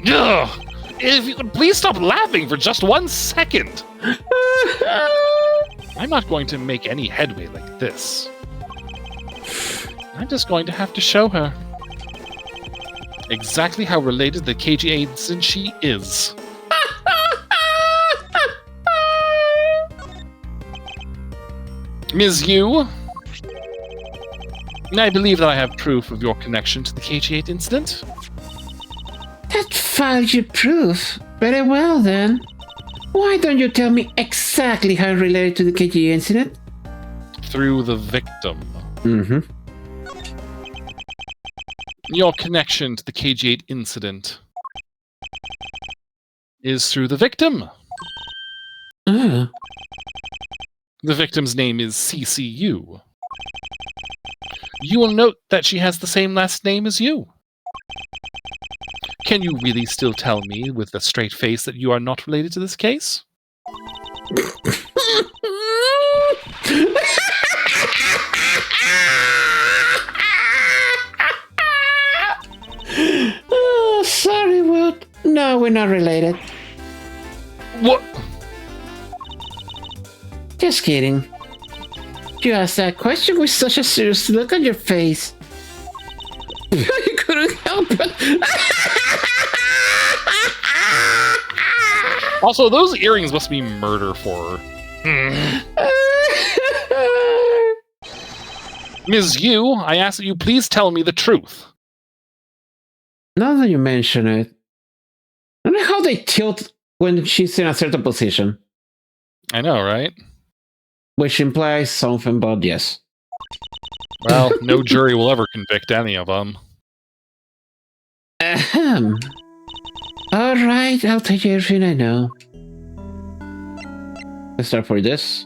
Ugh. If you could please stop laughing for just 1 second. I'm not going to make any headway like this. I'm just going to have to show her exactly how related the KG incident she is. Ms. Yu, I believe that I have proof of your connection to the KG-8 incident. That files your proof. Very well, then. Why don't you tell me exactly how related to the KG incident? Through the victim. Mm-hmm. Your connection to the KG-8 incident is through the victim. The victim's name is CCU. You will note that she has the same last name as you. Can you really still tell me with a straight face that you are not related to this case? Oh, sorry, Wood. No, we're not related. What? Just kidding. You asked that question with such a serious look on your face. I couldn't help it. Also, those earrings must be murder for her. Ms. Yu, I ask that you please tell me the truth. Now that you mention it, I don't know how they tilt when she's in a certain position, I know, right? which implies something, but yes. Well, no jury will ever convict any of them. Ahem. All right, I'll tell you everything I know. Let's start for this.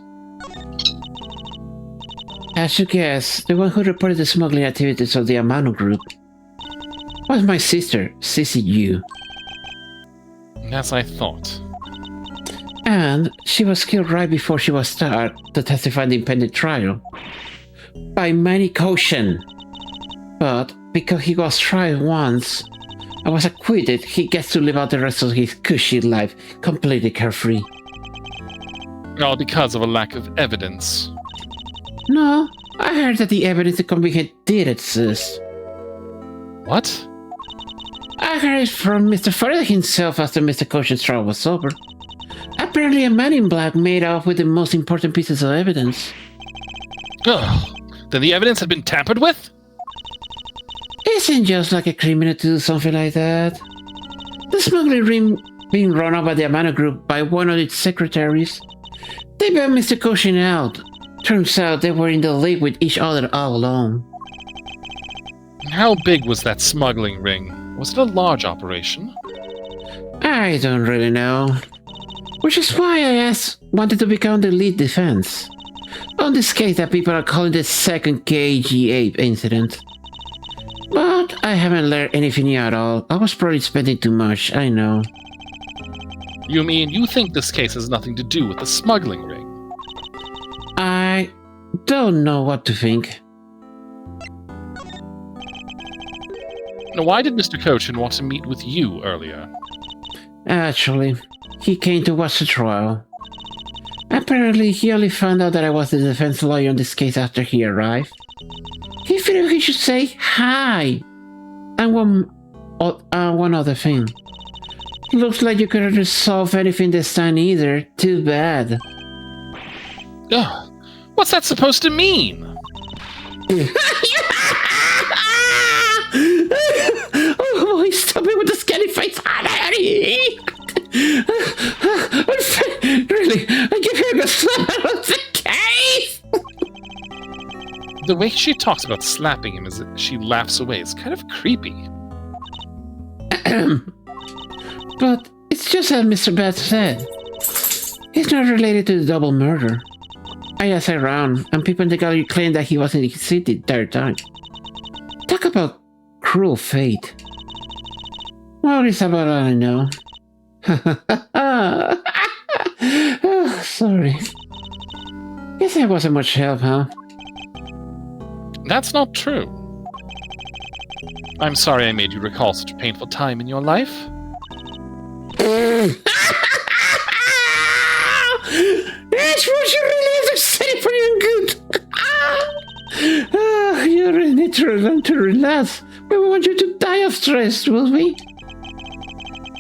As you guess, the one who reported the smuggling activities of the Amano group was my sister, CCU. As I thought. And she was killed right before she was start to testify in the impending trial by Manny Koshin. But because he was tried once and was acquitted, he gets to live out the rest of his cushy life completely carefree. All because of a lack of evidence. No, I heard that the evidence to convict him did exist. What? I heard it from Mr. Faraday himself after Mr. Koshin's trial was over. Apparently a man in black made off with the most important pieces of evidence. Ugh. Then the evidence had been tampered with? Isn't just like a criminal to do something like that. The smuggling ring being run out by the Amano group by one of its secretaries. They bailed Mr. Koshin out. Turns out they were in the league with each other all along. How big was that smuggling ring? Was it a large operation? I don't really know. Which is why I wanted to become the lead defense. On this case that people are calling the second KG8 incident. But I haven't learned anything new at all. I was probably spending too much, I know. You mean you think this case has nothing to do with the smuggling ring? I don't know what to think. Now, why did Mr. Kochin want to meet with you earlier? Actually, he came to watch the trial. Apparently, he only found out that I was the defense lawyer on this case after he arrived. He figured he should say hi. And one other thing. Looks like you couldn't resolve anything this time either. Too bad. Ugh. What's that supposed to mean? Oh, boy, stop it with the scanny face. Really, I give her a slap out of the case. The way she talks about slapping him as she laughs away is kind of creepy. But it's just as Mr. Bat said. He's not related to the double murder. I asked around, and people in the gallery claim that he was in his seat the entire time. Talk about cruel fate. Well, it's about all I know. Oh, sorry. Guess I wasn't much help, huh? That's not true. I'm sorry I made you recall such a painful time in your life. That's what you really have to say for your good. You really need to learn to relax. We want you to die of stress, will we?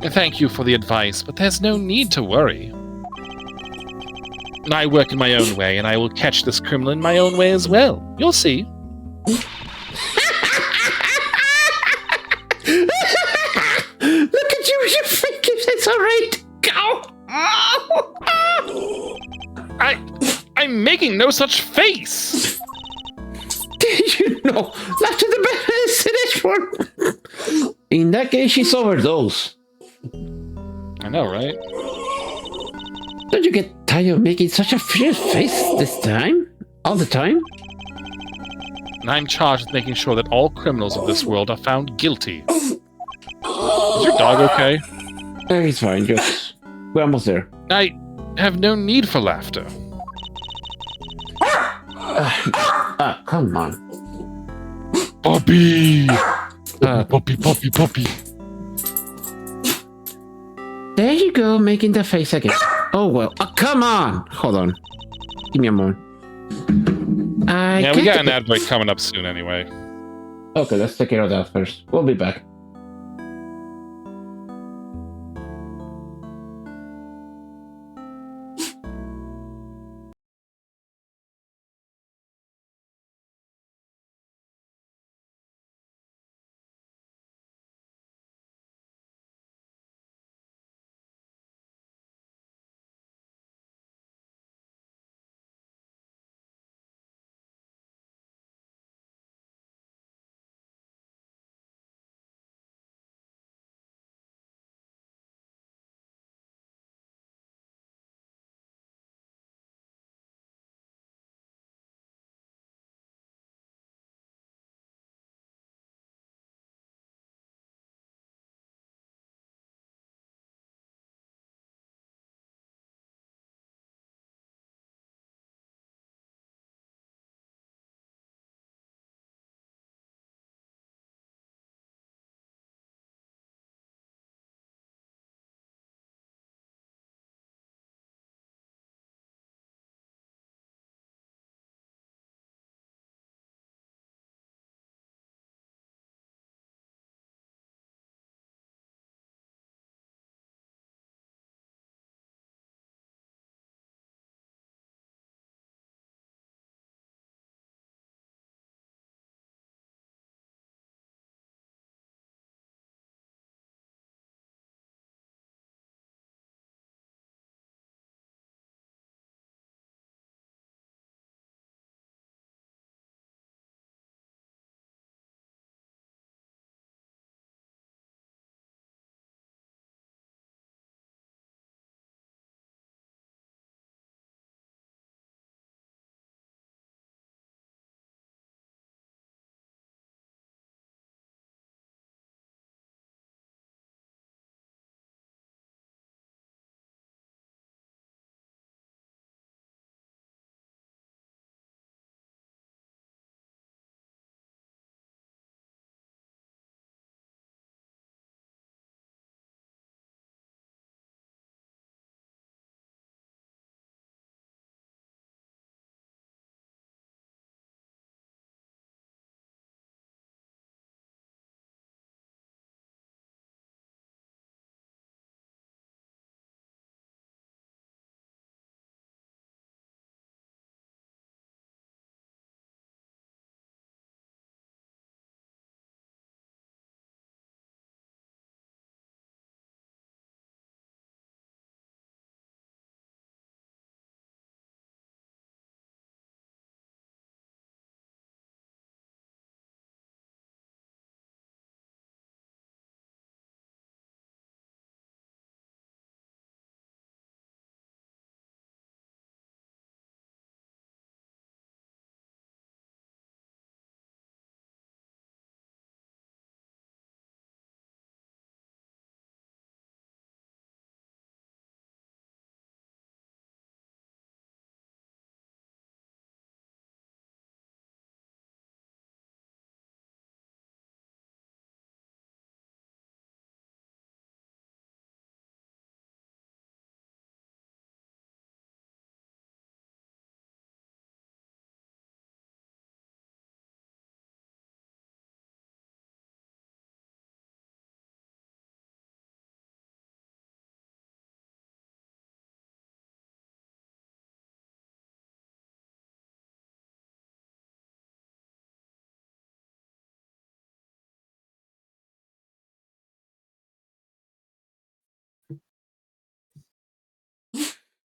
Thank you for the advice, but there's no need to worry. I work in my own way, and I will catch this criminal in my own way as well. You'll see. Look at you with your fake gifts. It's alright. Go. I'm making no such face. Did you know? Laughter the best in Edgeworth. In that case, she's overdosed. I know, right? Don't you get tired Are you making such a fierce face this time? All the time? And I'm charged with making sure that all criminals of this world are found guilty. Is your dog okay? He's fine, just... We're almost there. I have no need for laughter. Come on. Puppy! Puppy. There you go, making the face again. Oh, well. Oh, come on! Hold on. Give me a moment. Yeah, we got an ad break coming up soon anyway. Okay, let's take care of that first. We'll be back.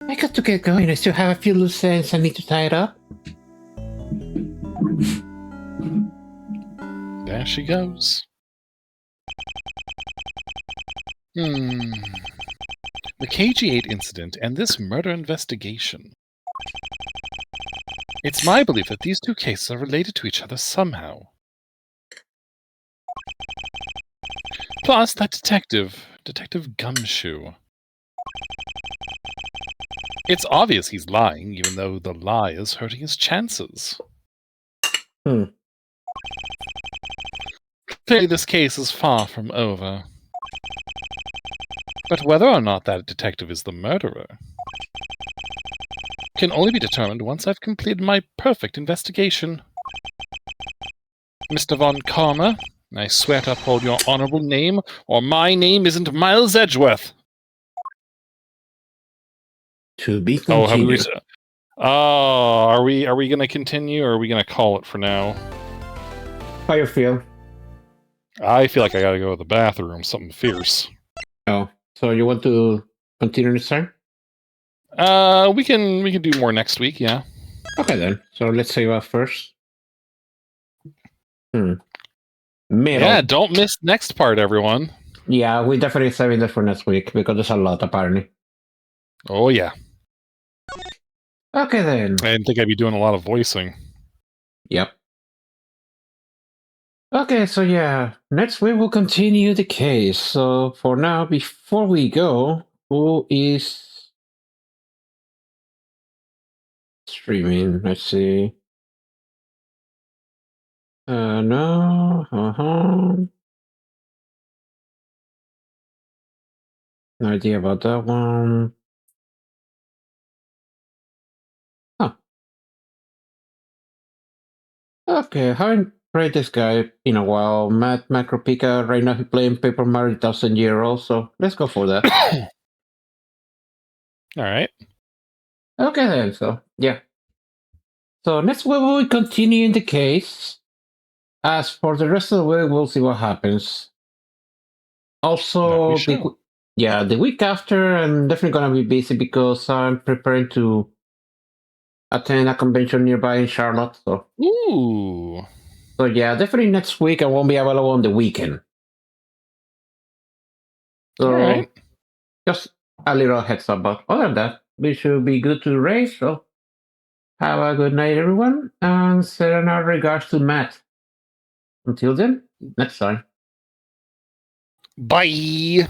I got to get going. I still have a few loose ends I need to tie it up. There she goes. The KG8 incident and this murder investigation. It's my belief that these two cases are related to each other somehow. Plus, that Detective Gumshoe. It's obvious he's lying, even though the lie is hurting his chances. Clearly, this case is far from over. But whether or not that detective is the murderer can only be determined once I've completed my perfect investigation. Mr. Von Karma, I swear to uphold your honorable name, or my name isn't Miles Edgeworth. To be Oh, have we? continued. Are we going to continue, or are we going to call it for now? How you feel? I feel like I got to go to the bathroom. Something fierce. Oh, so you want to continue this time? We can do more next week. Yeah. Okay then. So let's save up first. Middle. Yeah. Don't miss next part, everyone. Yeah, we definitely saving that for next week because there's a lot apparently. Oh yeah. Okay then. I didn't think I'd be doing a lot of voicing. Yep. Okay, so yeah, next week we'll continue the case. So for now, before we go, who is streaming? Let's see. No. No idea about that one. Huh. Okay, haven't played this guy in a while. Matt Macropika, right now he's playing Paper Mario 1000 Year Old, so let's go for that. All right. Okay then, so yeah. So next week we'll continue in the case. As for the rest of the week, we'll see what happens. Also, the week after, I'm definitely gonna be busy because I'm preparing to attend a convention nearby in Charlotte. So, Ooh. So yeah, definitely next week I won't be available on the weekend. So all right. Just a little heads up, but other than that, we should be good to race. So have a good night, everyone, and send our regards to Matt. Until then, next time. Bye.